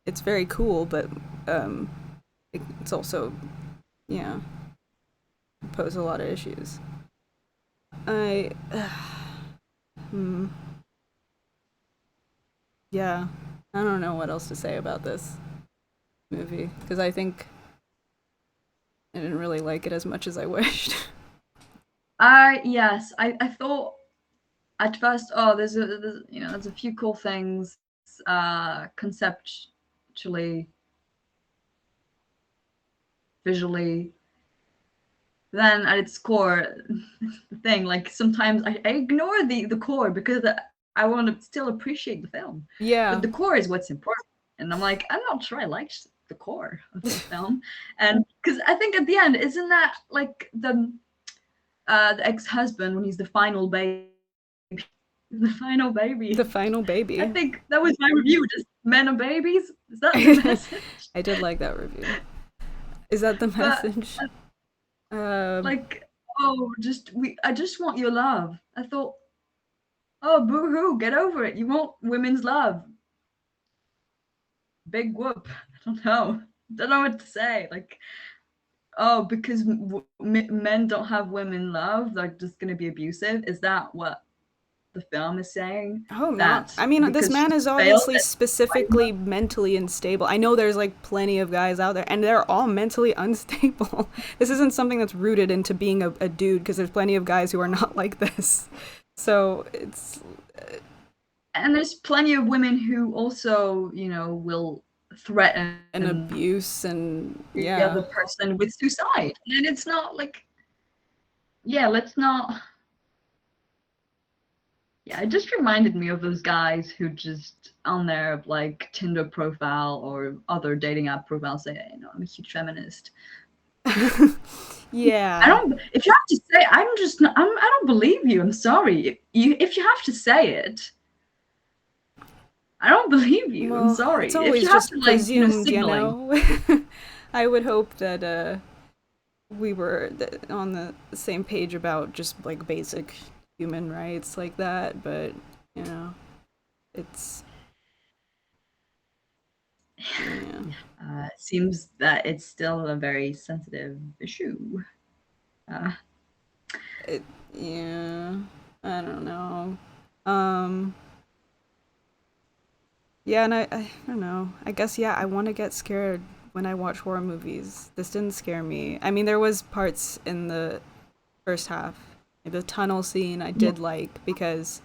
It's very cool, but um, it's also, yeah, pose a lot of issues. I, hmm, yeah, I don't know what else to say about this movie because I think I didn't really like it as much as I wished. Yes, I thought at first, oh, there's a few cool things, conceptually, visually. Then at its core, the thing like sometimes I ignore the core because I want to still appreciate the film, but Yeah. the core is what's important. And I'm like, I'm not sure I liked the core of the film, and because I think at the end, isn't that like the ex-husband when he's the final baby, the final The baby. final I baby. think that was my review. Just men and babies. Is that the message? I did like that review. Is that the But message? Um, like, oh, I just want your love. I thought, oh, boo hoo, get over it. You want women's love. Big whoop. I don't know. Don't know what to say. Like, oh, because men don't have women love, they're just gonna be abusive. Is that what the film is saying? I hope not. That I mean, this because man she is failed obviously at finding love? specifically mentally unstable. I know there's like plenty of guys out there, and they're all mentally unstable. This isn't something that's rooted into being a dude, because there's plenty of guys who are not like this. So it's, And there's plenty of women who also, will an threaten abuse, and the yeah. other person with suicide. And it's not like, yeah, let's not. Yeah, it just reminded me of those guys who just on their like Tinder profile or other dating app profile say, hey, I'm a huge feminist. I Yeah. don't. If you have to say, I'm just. Not, I don't believe you. I'm sorry. If you have to say it, I don't believe you. I'm Well, it's sorry. If always you have to just like, presumed, you signaling. know? I would hope that we were on the same page about just like basic human rights like that, but you know, it's, yeah. Seems that it's still a very sensitive issue. Uh, It, yeah, I don't know. Um, yeah, and I don't know. I guess, yeah, I want to get scared when I watch horror movies. This didn't scare me. I mean, there was parts in the first half. The tunnel scene I yeah. did like because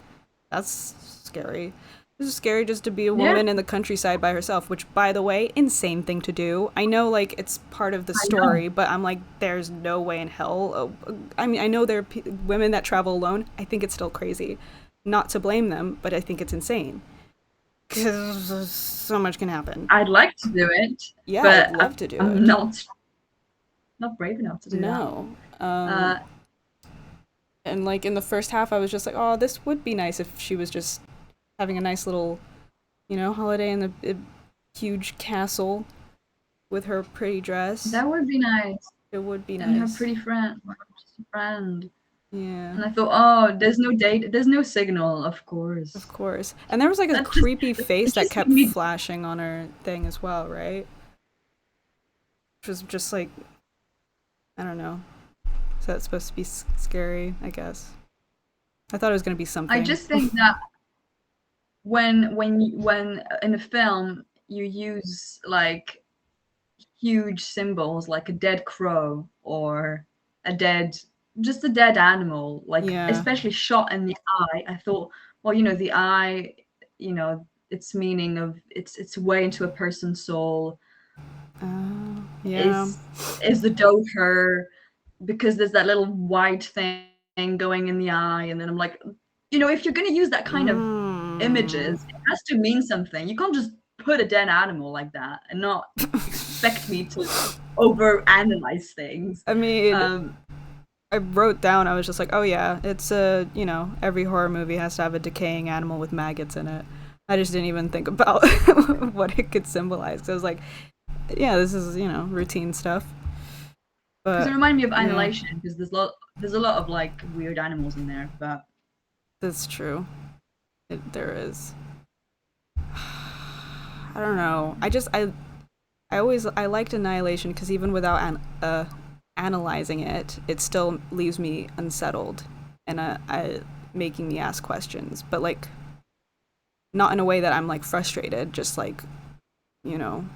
that's scary. This is scary just to be a Yeah, woman in the countryside by herself, which, by the way, insane thing to do. I know, like, it's part of the I know. story, but I'm like, there's no way in hell. I mean, I know there are women that travel alone. I think it's still crazy. Not to blame them, but I think it's insane. Because so much can happen. I'd like to do it, Yeah, I'd but love to do I'm it. not brave enough to do that. No. Uh, And, like, in the first half, I was just like, oh, this would be nice if she was just having a nice little, holiday in the huge castle with her pretty dress. that would be nice. It would be And her nice. pretty friend, her friend. Yeah, And I thought, oh, there's no date, there's no signal, of of course. course. And there was like a That just creepy it face that just made kept me. flashing on her thing as well, right? Which was just like, I don't know. So that's supposed to be scary, I guess. I thought it was going to be I something. just think that when in a film you use like huge symbols like a dead crow or a dead just a dead animal, like Yeah. especially shot in the eye, I thought, well, the eye, its meaning of its way into a person's soul Yeah. is the daughter, because there's that little white thing going in the eye, and then I'm like, if you're going to use that kind of Mm. images, it has to mean something. You can't just put a dead animal like that and not expect me to over analyze things. I mean, Um, I wrote down, I was just like, oh yeah, it's every horror movie has to have a decaying animal with maggots in it. I just didn't even think about what it could symbolize. 'Cause I was like, yeah, this is, routine stuff. because it But reminded me of yeah, Annihilation, because there's a lot of like weird animals in there, but that's true. There is. I don't know. I liked Annihilation because even without analyzing it, it still leaves me unsettled and making me ask questions. But like not in a way that I'm like frustrated, just like you know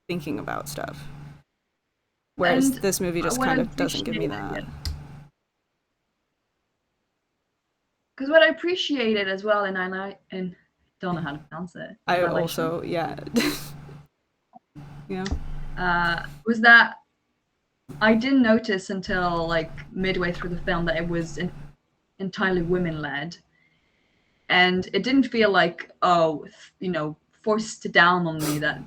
thinking about stuff. Whereas and this movie just what I kind of doesn't give me appreciated, yeah, that. because what I appreciated as well in and don't know how to pronounce it, I Annihilation, also yeah yeah was that I didn't notice until like midway through the film that it was entirely women led, and it didn't feel like, oh, forced down on me that,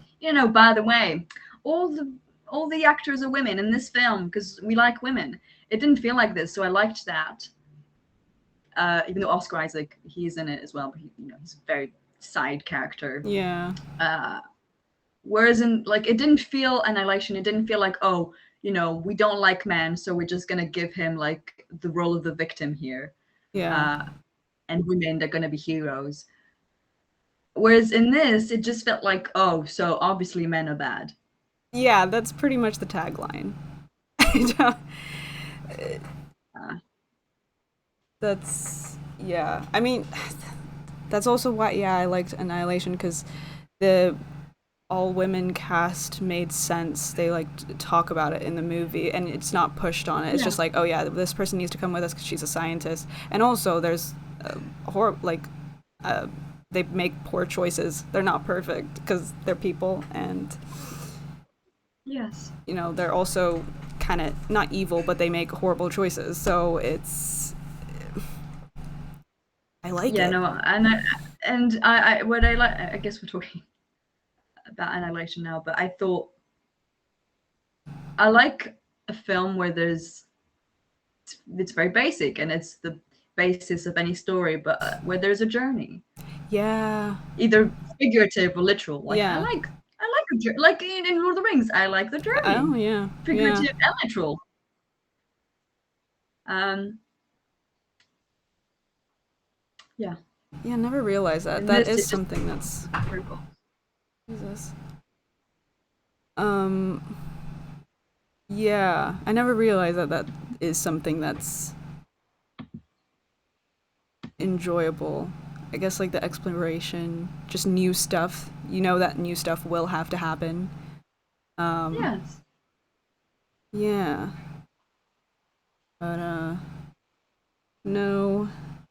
by the way, all the all the actors are women in this film because we like women. It didn't feel like this, so I liked that. Even though Oscar Isaac, he's in it as well, but he's a very side character. yeah Uh, Whereas in like it didn't feel Annihilation. It didn't feel like, oh, we don't like men, so we're just gonna give him like the role of the victim here, yeah uh, and women they're gonna be heroes. Whereas in this, it just felt like, oh, so obviously men are bad. yeah. That's pretty much the tagline. Uh, That's yeah. I mean, that's also why yeah I liked Annihilation because the all women cast made sense. They like talk about it in the movie, and it's not pushed on it. It's yeah. just like, oh yeah, this person needs to come with us because she's a scientist. And also, there's like uh, they make poor choices. They're not perfect because they're people, and Yes. they're also kind of not evil, but they make horrible choices. So I like Yeah. it. No. And I what I like. I guess we're talking about Annihilation now, but I thought I like a film where it's very basic and it's the basis of any story, but where there's a journey, Yeah, either figurative or literal. Like I yeah. like I like like in Lord of the Rings, I like the Oh journey, yeah, yeah, figurative and literal. Um, yeah. yeah. Never realized that. In That this, is it just something that's brutal. Jesus. Um, yeah, I never realized that that is something that's enjoyable. I guess like the exploration, just new stuff. You know that new stuff will have to happen. Um, Yes. yeah, but no,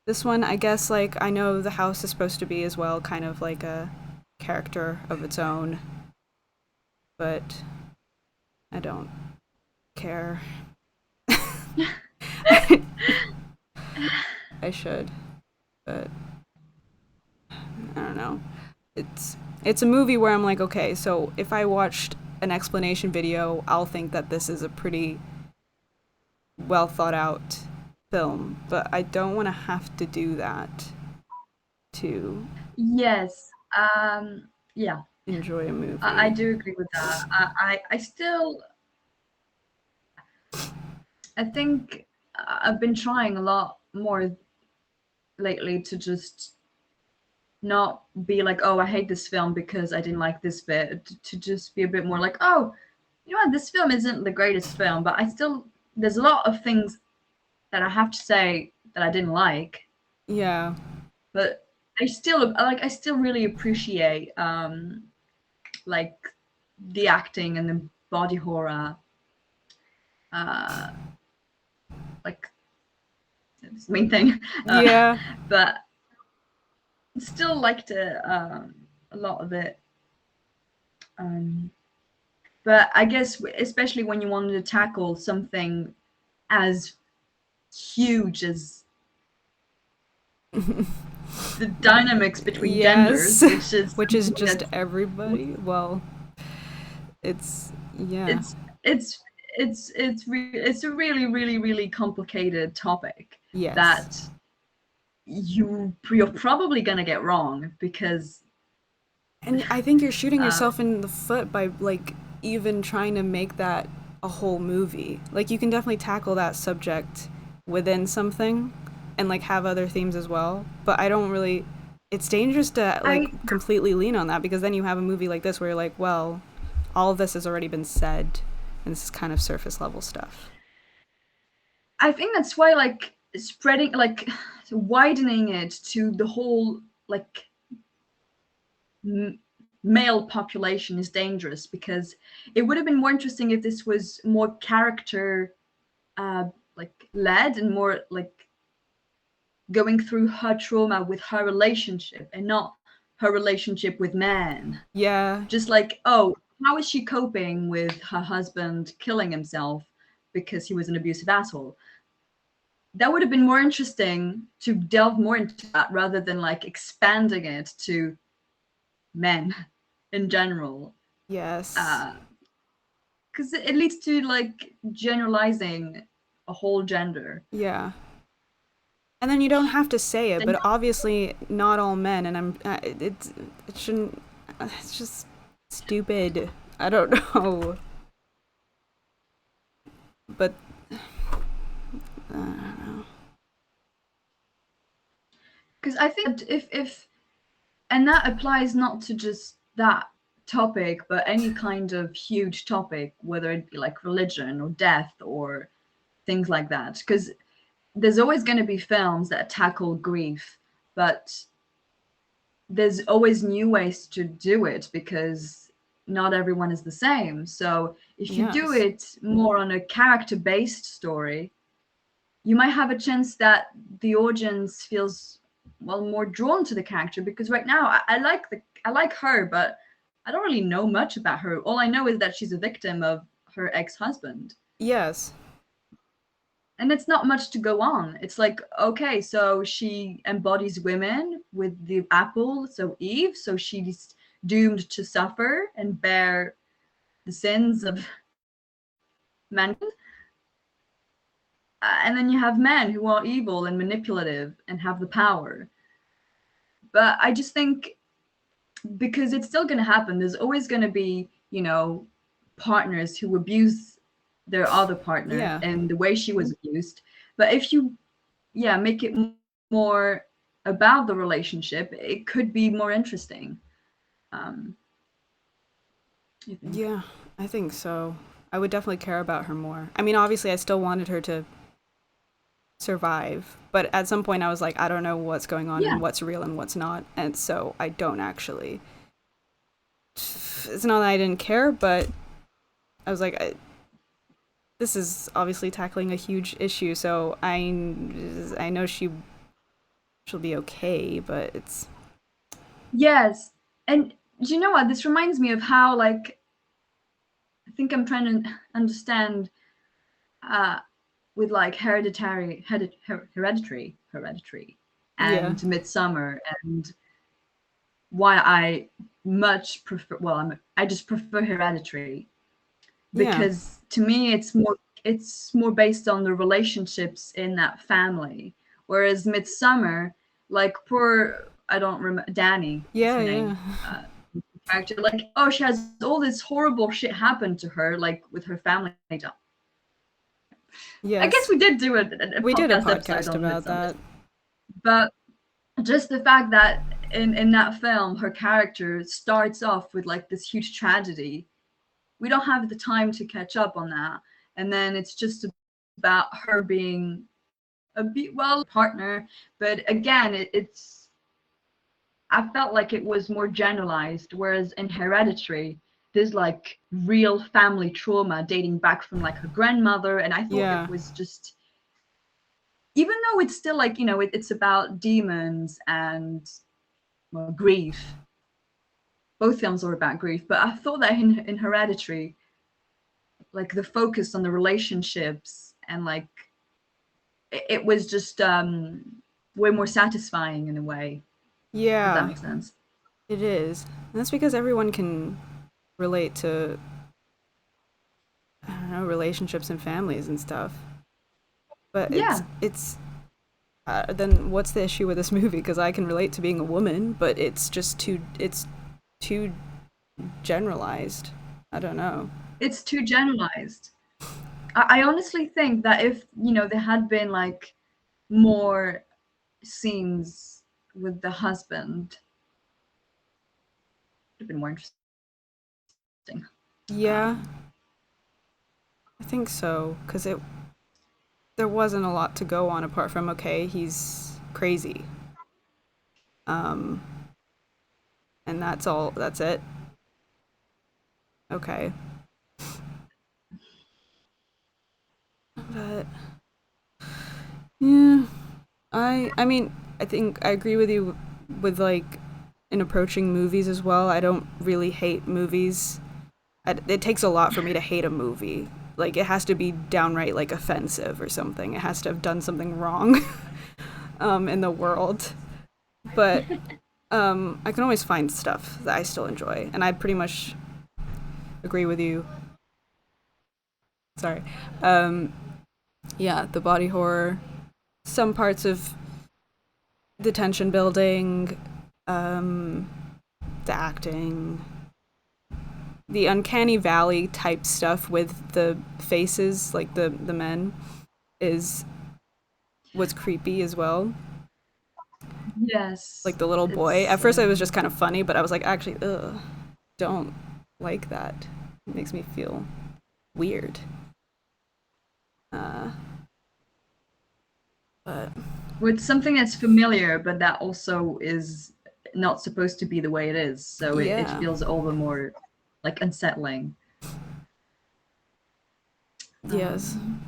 This one, I guess, like, I know the house is supposed to be as well kind of like a character of its own, but I don't care. I should, but I don't know. It's a movie where I'm like, okay, so if I watched an explanation video, I'll think that this is a pretty well thought out film, but I don't want to have to do that to Yes. Yeah, enjoy a I movie. do agree with that. I still, I think I've been trying a lot more lately to just not be like, oh, I hate this film because I didn't like this bit. To just be a bit more like, oh, you know what, this film isn't the greatest film, but I still, there's a lot of things that I have to say that I didn't like, Yeah. but I still really appreciate like the acting and the body horror, uh, like it's the main thing. Yeah. But still liked it, a lot of it. Um, but I guess especially when you wanted to tackle something as huge as the dynamics between genders, Yes. which is Which is something just that's everybody. Well, it's yeah. it's it's it's a really really complicated topic Yes. that you're probably gonna get wrong because And I think you're shooting uh, yourself in the foot by like even trying to make that a whole movie. Like you can definitely tackle that subject within something and like have other themes as well, but I don't really it's dangerous to like I completely lean on that because then you have a movie like this where you're like, well, all of this has already been said and this is kind of surface level stuff. I think that's why like spreading like widening it to the whole like m- male population is dangerous because it would have been more interesting if this was more character uh like led and more like going through her trauma with her relationship and not her relationship with man. Yeah. Just like, oh, how is she coping with her husband killing himself because he was an abusive asshole? That would have been more interesting to delve more into that rather than like expanding it to men in general. Yes. Because it leads to like generalizing a whole gender. Yeah. And then you don't have to say it, Then but obviously not all men. And it shouldn't. It's just stupid. I don't know, but because I think if and that applies not to just that topic, but any kind of huge topic, whether it be like religion or death or things like that. Because there's always going to be films that tackle grief, but there's always new ways to do it because not everyone is the same. So if you do yes, it more on a character based story, you might have a chance that the audience feels well more drawn to the character because right now I like her, but I don't really know much about her. All I know is that she's a victim of her ex-husband. yes, And it's not much to go on. It's like, okay, so she embodies women with the apple, so Eve, so she's doomed to suffer and bear the sins of mankind. And then you have men who are evil and manipulative and have the power. But I just think because it's still going to happen, there's always going to be, you know, partners who abuse their other partner yeah, and the way she was abused. But if you, yeah, make it more about the relationship, it could be more interesting. Um, you think? yeah. I think so. I would definitely care about her more. I mean, obviously, I still wanted her to survive, but at some point, I was like, I don't know what's going on Yeah. and what's real and what's not, and so I don't actually. It's not that I didn't care, but I was like, this is obviously tackling a huge issue, so I know she she'll be okay, but it's Yes. And do you know what? This reminds me of how, like, I think I'm trying to understand uh, with like hereditary, yeah, and Midsummer, and why I much prefer. Well, I just prefer Hereditary yeah, because to me it's more based on the relationships in that family, whereas Midsummer, like poor I don't remember Danny, that's yeah, her yeah. name. Character, like, oh, she has all this horrible shit happen to her, like with her family. I guess Yes, we did do a we did a podcast episode podcast on about Midsummer, that. but just the fact that in that film her character starts off with like this huge tragedy, we don't have the time to catch up on that, and then it's just about her being well partner, but again it's I felt like it was more generalized, whereas in Hereditary there's like real family trauma dating back from like her grandmother, and I thought it Yeah, was just, even though it's still like, it's about demons and, well, grief. Both films are about grief, but I thought that in Hereditary, like the focus on the relationships and like it was just way more satisfying in a way, if that yeah, makes sense. it is. And that's because everyone can relate to, I don't know, relationships and families and stuff. But Yeah, then what's the issue with this movie? Because I can relate to being a woman, but it's too generalized. I don't know. it's too generalized. I honestly think that if there had been like more scenes with the husband, it would have been more interesting. Yeah, um, I think so. Because there wasn't a lot to go on apart from, okay, he's crazy. Um, and that's all. That's it. Okay. But yeah, I mean, I think I agree with you with like in approaching movies as well. I don't really hate movies. It takes a lot for me to hate a movie. Like it has to be downright like offensive or something. It has to have done something wrong in the world. But I can always find stuff that I still enjoy, and I pretty much agree with you. Sorry. Um, yeah, the body horror, some parts of the tension building, um, the acting, the uncanny valley type stuff with the faces, like the men, is was creepy as well. yes, Like the little boy. it's At first, it was just kind of funny, but I was like, actually, ugh, don't like that. It makes me feel weird. Uh, but with something that's familiar, but that also is not supposed to be the way it is. So it yeah, feels all the more like unsettling. yes. Um,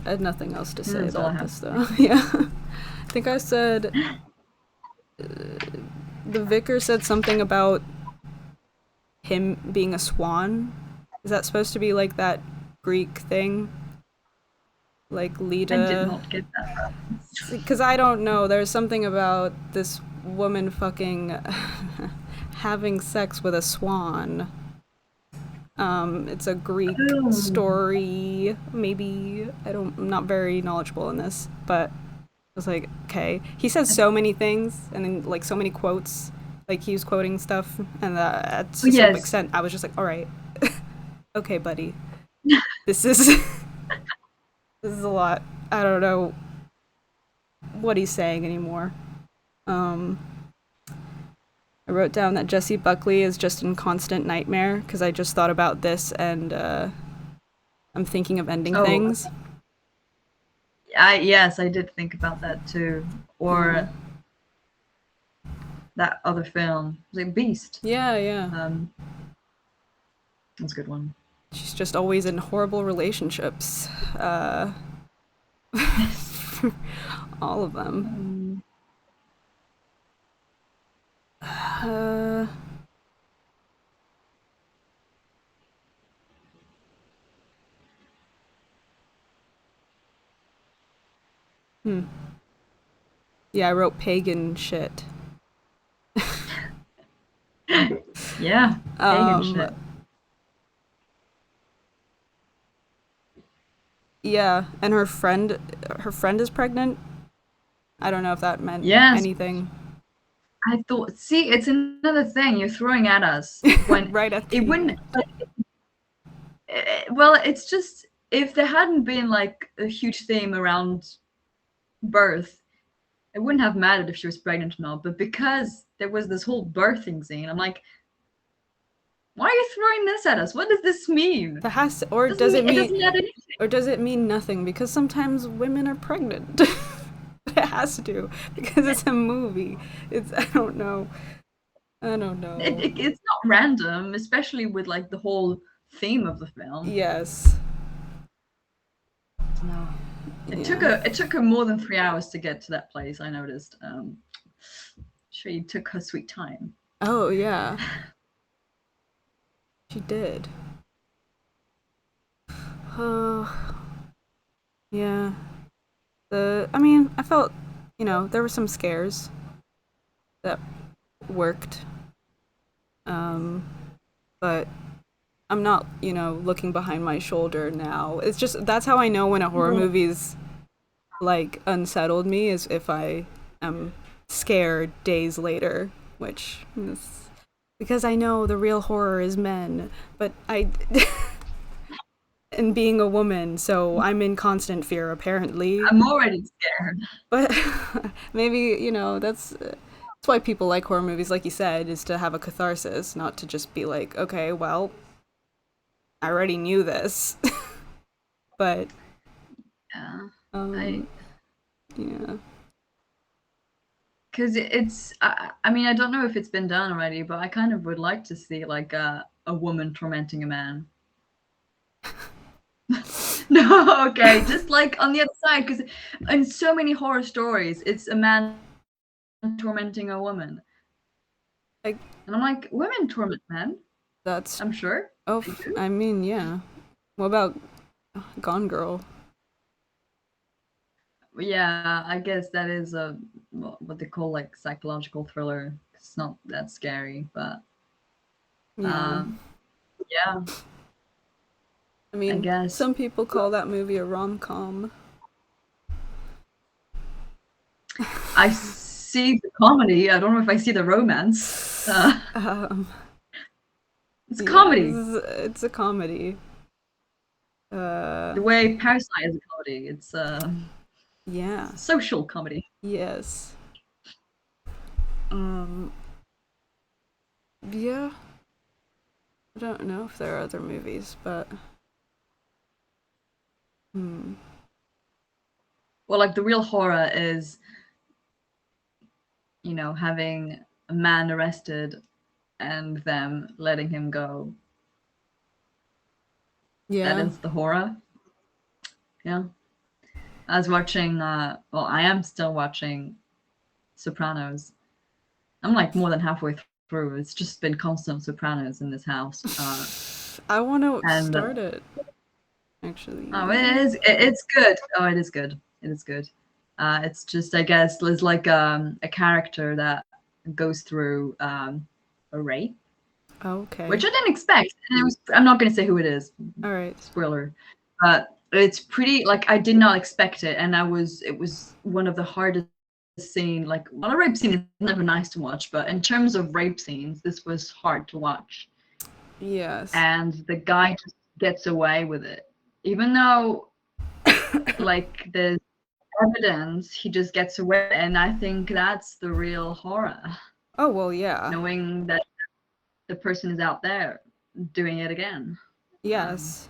I had nothing else to and say that's all I about have this to say. though. Yeah, I think I said the vicar said something about him being a swan. Is that supposed to be like that Greek thing? Like I did Leda? not get that. Because I don't know. There's something about this woman fucking having sex with a swan. It's a Greek Oh, story. Maybe I'm not very knowledgeable in this, but I was like, okay. He says so many things, and then like so many quotes. Like he was quoting stuff, and to some yes. extent, I was just like, all right, okay, buddy, this is this is a lot. I don't know what he's saying anymore. Um, I wrote down that Jesse Buckley is just in constant nightmare because I just thought about this and I'm thinking of ending Oh, things. yes, I did think about that too. Yeah. Or that other film, was it Beast? Yeah, yeah. Um, that's a good one. She's just always in horrible relationships. Uh, all of them. Uh, hmm. Yeah, I wrote pagan shit. Yeah, pagan Um, shit. yeah, and her friend is pregnant. I don't know if that meant Yes, anything. I thought. See, it's another thing you're throwing at us when Right at it the wouldn't. end. Well, it's just if there hadn't been like a huge theme around birth, it wouldn't have mattered if she was pregnant or not. But because there was this whole birthing scene, I'm like, why are you throwing this at us? What does this mean? That has to, or Doesn't does mean it it mean, doesn't add anything. or does it mean nothing? Because sometimes women are pregnant. It has to because it's a movie. It's I don't know. I don't know. It's not random, especially with like the whole theme of the film. Yes. No, Yeah. it took her more than 3 hours to get to that place. I noticed. She took her sweet time. Oh yeah. She did. Oh yeah. I mean, I felt, there were some scares that worked. Um, but I'm not, looking behind my shoulder now. It's just that's how I know when a horror Well, movie's like unsettled me is if I am scared days later, which is because I know the real horror is men, but I and being a woman, so I'm in constant fear apparently. I'm already scared. But maybe, that's why people like horror movies, like you said, is to have a catharsis, not to just be like, okay, well, I already knew this. But Yeah, I um yeah. because it's. I mean, I don't know if it's been done already, but I kind of would like to see like a woman tormenting a man. No, okay, just like on the other side, because in so many horror stories, it's a man tormenting a woman, Like and I'm like, women torment men. that's I'm sure oh they do. I mean, yeah. What about Gone Girl? Yeah, I guess that is a what they call like psychological thriller. It's not that scary, but Yeah. um, yeah, I I mean, guess some people call that movie a rom-com. I see the comedy. I don't know if I see the romance. Um It's yeah, comedy. it's a comedy. Uh The way Parasite is a comedy. yeah. It's a social comedy. Yes. Um yeah. I don't know if there are other movies, but hmm. Well, like the real horror is, having a man arrested and them letting him go. That Yeah. is the horror. Yeah. I was watching, well, I am still watching Sopranos. I'm like more than halfway through. It's just been constant Sopranos in this house. I want to And start it oh, actually. it's good. Oh, it is good. It is good. It's just, I guess, there's like a character that goes through a rape, Okay. which I didn't expect. And I'm not going to say who it is, All right. spoiler, but it's pretty, like, I did not expect it. And it was one of the hardest scene. Like, well, a rape scene is never nice to watch, but in terms of rape scenes, this was hard to watch. Yes. And the guy just gets away with it. Even though, like, there's evidence, he just gets away. And I think that's the real horror, Oh, well, yeah. knowing that the person is out there doing it again. Um, Yes.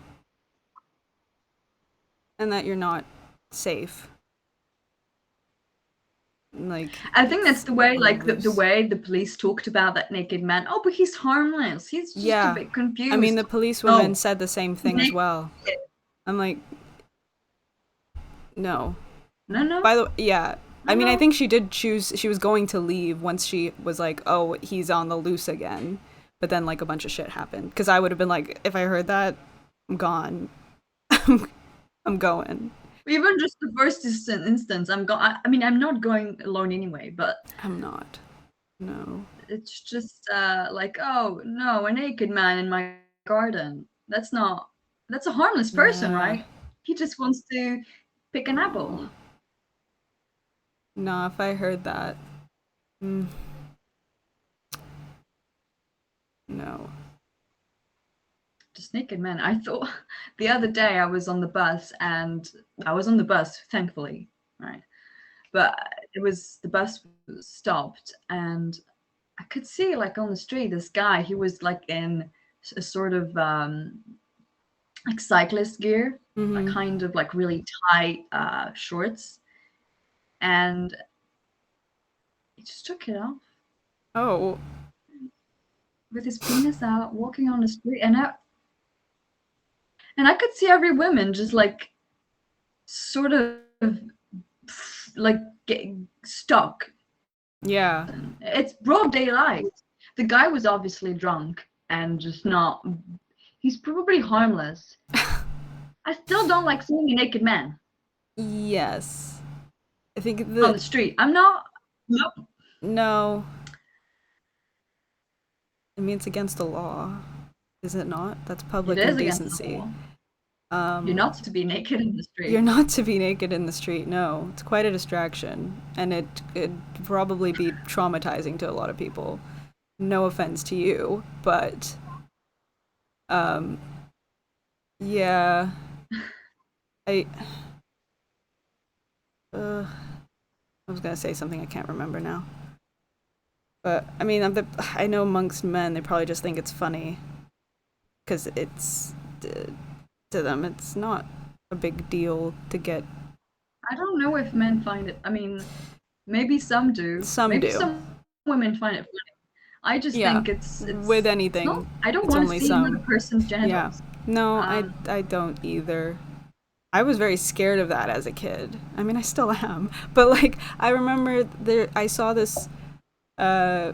And that you're not safe. Like, I think that's the way, on the like the loose. way the police talked about that naked man. Oh, but he's harmless. He's just a Yeah. bit I mean, the confused. policewoman No, said the same he's thing as naked. well. I'm like, no. No, no. By the yeah. I I don't mean, I know. think she did choose. She was going to leave once she was like, "Oh, he's on the loose again." But then like a bunch of shit happened. Because I would have been like, if I heard that, I'm gone. I'm going. Even just the first instance, I mean, I'm not going alone anyway, but I'm not. No. it's just like, oh no, a naked man in my garden. That's not. That's a harmless person, Yeah. right? He just wants to pick an apple. Oh. No, if I heard that, mm, no. Just naked men. I thought the other day I was on the bus and I was on the bus, thankfully, right? But it was the bus was stopped and I could see like on the street this guy. He was like in a sort of like cyclist gear, like Mm-hmm. kind of like really tight shorts, and he just took it off Oh. with his penis out, walking on the street, and I could see every woman just like sort of like getting stuck. Yeah. It's broad daylight. The guy was obviously drunk and just not. He's probably harmless. I still don't like seeing a naked man Yes. I think on the the street. I'm not. Nope. no. I mean, it's against the law, is it not? That's It public is against the indecency. law. You're Um, not to be naked in the you're street. not to be naked in the street. No, it's quite a distraction, and it'd probably be traumatizing to a lot of people. No offense to you, but um, yeah, I uh, I was gonna say something I can't remember now. But I mean, I know amongst men they probably just think it's funny because to them it's not a big deal to get. I don't know if men find it. I mean, maybe some do. Some Maybe do. some women find it funny. I just Yeah, think with it's not. anything, I don't it's want to only see another some. person's Yeah. genitals. No, Um, I don't either. I was very scared of that as a kid. I mean, I still am. But like I remember there I saw this uh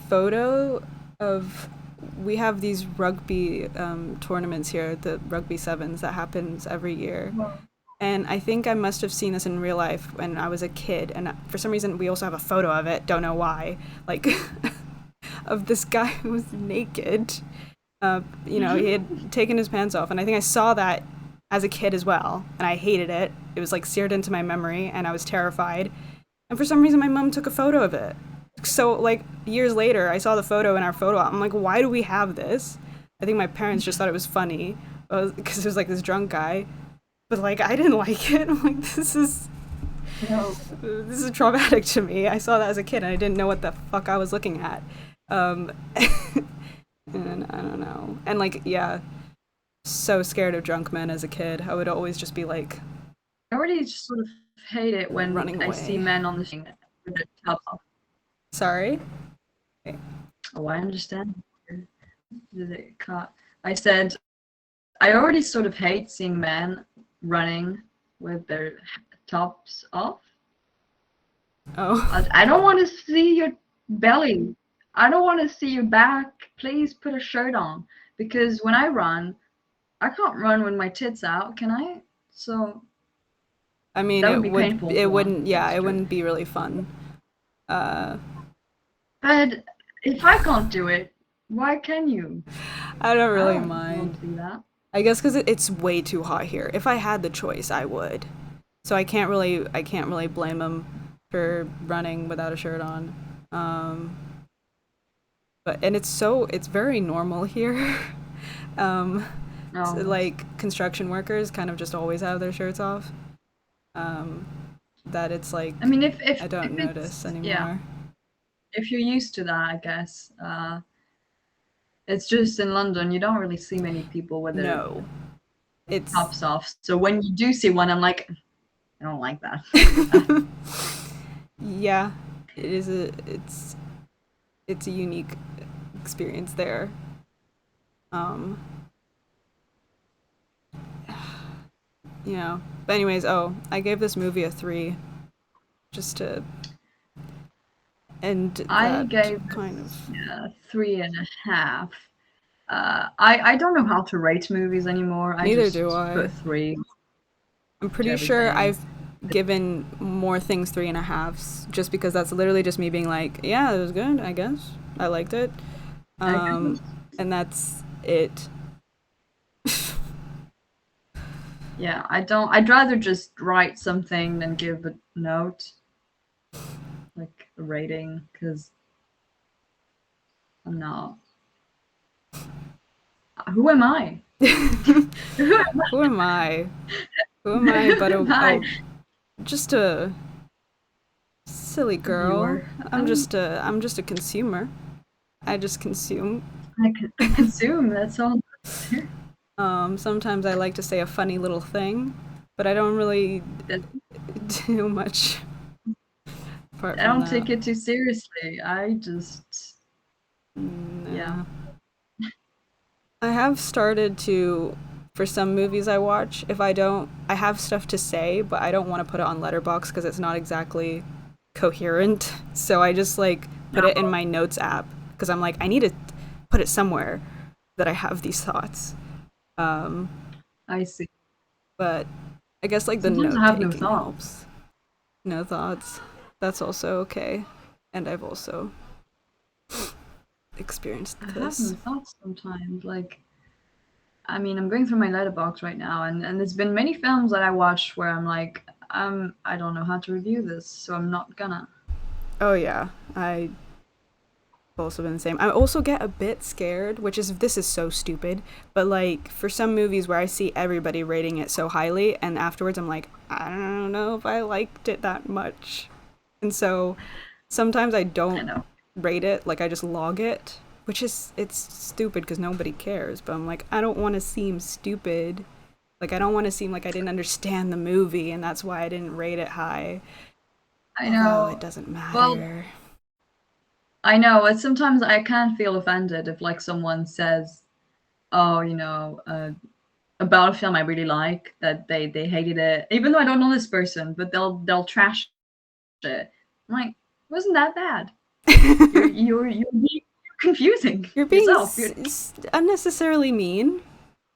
photo of we have these rugby tournaments here, the rugby sevens that happens every year. well, And I think I must have seen this in real life when I was a kid. And for some reason, we also have a photo of it. Don't know why. Like, of this guy who was naked. He had taken his pants off. And I think I saw that as a kid as well. And I hated it. It was like seared into my memory. And I was terrified. And for some reason, my mom took a photo of it. So, like, years later, I saw the photo in our photo album. I'm like, why do we have this? I think my parents just thought it was funny because it was like this drunk guy, but like I didn't like it. I'm like, no. this is traumatic to me. I saw that as a kid and I didn't know what the fuck I was looking at. Um, and I don't know. And like, yeah, so scared of drunk men as a kid. I would always just be like I already just sort of hate it when running I see away. men on the street with their tops off. Sorry. Oh, I understand. Did it cut? I said I already sort of hate seeing men running with their tops off. Oh, I don't want to see your belly. I don't want to see your back. Please put a shirt on because when I run, I can't run with my tits out, can I? So I mean, that would be painful it for one. wouldn't, yeah, That's it true. wouldn't be really fun. Uh, But if I can't do it, why can you? I don't I really don't want mind. to do that. I guess because it's way too hot here. If I had the choice, I would. So I can't really blame him for running without a shirt on. Um, and it's very normal here. um, so, No, like construction workers kind of just always have their shirts off. Um, that it's like I mean if I don't notice it's yeah, anymore. if you're used to that, I guess. It's just in London, you don't really see many people with their No, it's tops off. So when you do see one, I'm like, I don't like that. yeah, it's a unique experience there. Um, But anyways, oh, I gave this movie a 3. just to end I that gave kind this of. 3.5. I don't know how to rate movies anymore. I Neither do just I. put three I'm to pretty sure everything. I've given more things 3.5s just because that's literally just me being like, yeah, it was good, I guess. I liked it. I Um, guess. and that's it. Yeah, I don't. I'd rather just write something than give a note, like a rating, because I'm not. Who am I? Who Who am I? Who am I but am I? just a silly A girl? viewer. I'm just a consumer. I just consume. I consume. That's all. Sometimes I like to say a funny little thing, but I don't really That- do much apart I from don't that. take it too seriously. I just, yeah. Nah. I have started to, for some movies I watch, if I don't, I have stuff to say, but I don't want to put it on Letterbox because it's not exactly coherent. So I just like put it in No, my notes app because I'm like, I need to put it somewhere that I have these thoughts. Um, I see. but I guess like the Sometimes I note have no taking thoughts. helps. No thoughts. That's also okay. And I've also experienced I have this. no thoughts sometimes. Like, I mean, I'm going through my letterbox right now, and there's been many films that I watched where I'm like, I don't know how to review this, so I'm not gonna. Oh yeah, I also been the same. I also get a bit scared, which is this is so stupid, but like for some movies where I see everybody rating it so highly and afterwards I'm like, I don't know if I liked it that much. And so sometimes I I don't know. rate it, like I just log it, which is it's stupid because nobody cares, but I'm like I don't want to seem stupid. Like I don't want to seem like I didn't understand the movie and that's why I didn't rate it high. I Although it know. doesn't Well, matter. I know. It's sometimes I can feel offended if like someone says, "Oh, about a film I really like that they hated it," even though I don't know this person, but they'll trash it. I'm like, wasn't that bad? You're confusing You're being yourself. unnecessarily mean.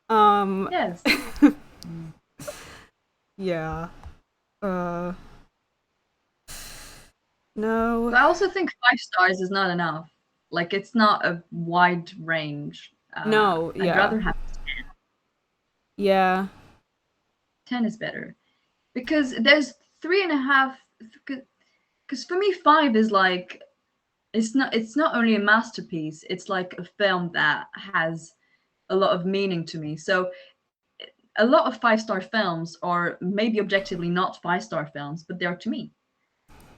Um, Yes. Mm. yeah. Uh, no. But I also think 5 stars is not enough. Like it's not a wide range. No, I'd yeah. rather have Yeah. 10 is better because there's 3.5. Because for me, 5 is like it's not only a masterpiece. It's like a film that has a lot of meaning to me. So a lot of 5 star films are maybe objectively not 5 star films, but they are to me.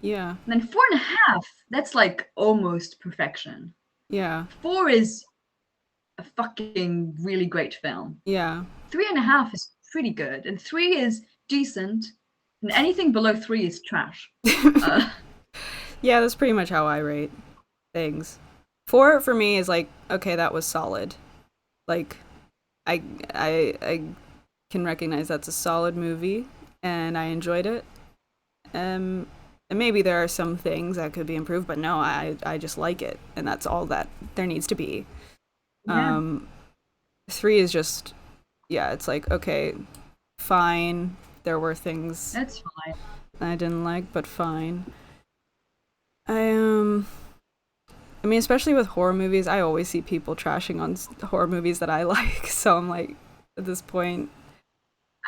Yeah. And then 4.5, that's like almost perfection. Yeah. 4 is a fucking really great film. Yeah. 3.5 is pretty good, and 3 is decent, and anything below 3 is trash. Uh, Yeah, that's pretty much how I rate things. 4 for me is like, okay, that was solid. Like, I can recognize that's a solid movie, and I enjoyed it. Um, and maybe there are some things that could be improved, but no, I just like it, and that's all that there needs to be. yeah, 3 is just, yeah, it's like, okay, fine. There were things that's fine. I didn't like, but fine. I I mean, especially with horror movies, I always see people trashing on horror movies that I like. So I'm like, at this point,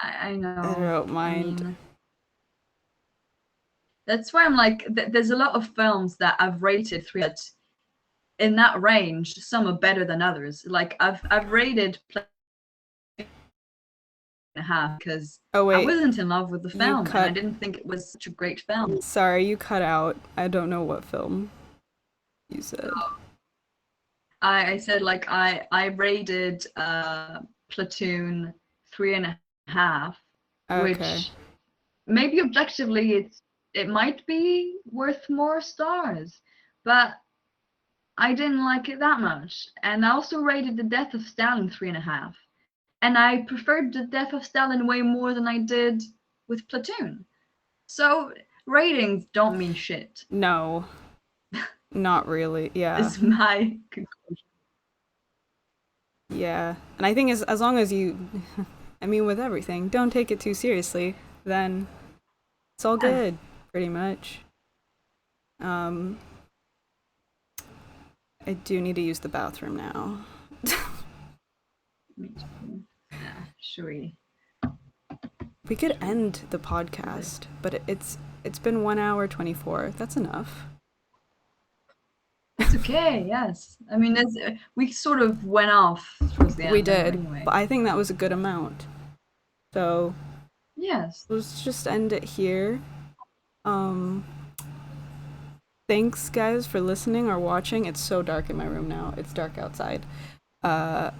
I I know. don't I mind. mean, that's why I'm like, there's a lot of films that I've rated 3, but in that range, some are better than others. Like I've rated Play and a half because Oh I wait, wasn't in love with the you film and I cut. didn't think it was such a great film. Sorry, you cut out. I don't know what film you said. I said like I rated Platoon 3.5, Okay. which maybe objectively it might be worth more stars, but I didn't like it that much. And I also rated The Death of Stalin 3.5. And I preferred The Death of Stalin way more than I did with Platoon. So Ratings don't mean shit. No, not really. Yeah. Is my conclusion. Yeah. And I think as long as you, I mean, with everything, don't take it too seriously, then it's all Yeah. good, pretty much. Um, I do need to use the bathroom now. Me too. Yeah, should we? We could end the podcast, but it's been 1 hour 24. That's enough. That's okay. Yes. I mean, we sort of went off towards the We end there did, anyway. but I think that was a good amount. So Yes. let's just end it here. Um, thanks guys for listening or watching. It's so dark in my room now. It's dark outside. Uh,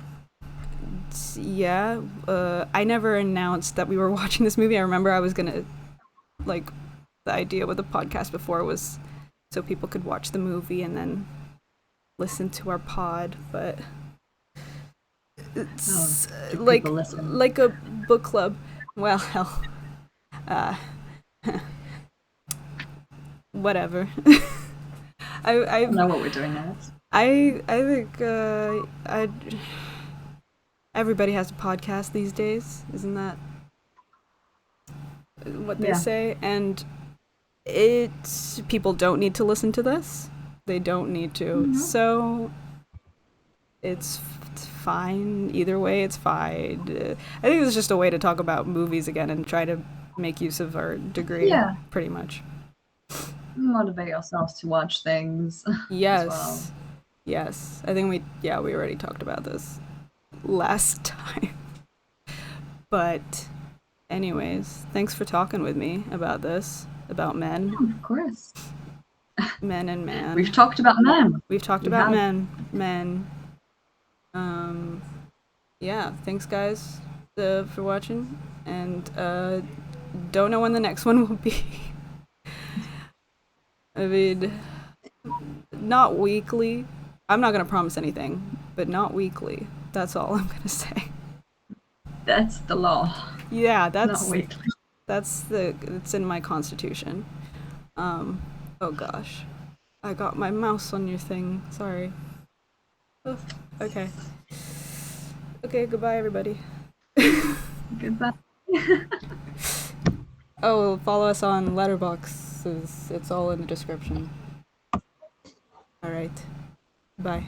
yeah. I never announced that we were watching this movie. I remember I was gonna like the idea with the podcast before was so people could watch the movie and then listen to our pod, but it's like a book club. Well, hell, uh, whatever. I don't know what we're doing next. I think I everybody has a podcast these days, isn't that what they say? And it's people don't need to listen to this. They don't need to. Mm-hmm. So it's fine. Either way, it's fine. I think it's just a way to talk about movies again and try to make use of our degree. Yeah. Pretty much. Motivate ourselves to watch things. Yes. As well. Yes. I think we already talked about this last time. But anyways, thanks for talking with me about this, about men. Yeah, of course. Men and man. We've talked about men. We've talked about men. Yeah, thanks guys for watching, and don't know when the next one will be. I mean, not weekly. I'm not gonna promise anything, but not weekly. That's all I'm gonna say. That's the law. Yeah, that's not weekly. It's in my constitution. Oh gosh, I got my mouse on your thing. Sorry. Oh, okay. Okay, goodbye, everybody. Goodbye. Oh, follow us on Letterboxd. It's all in the description. All right. Bye.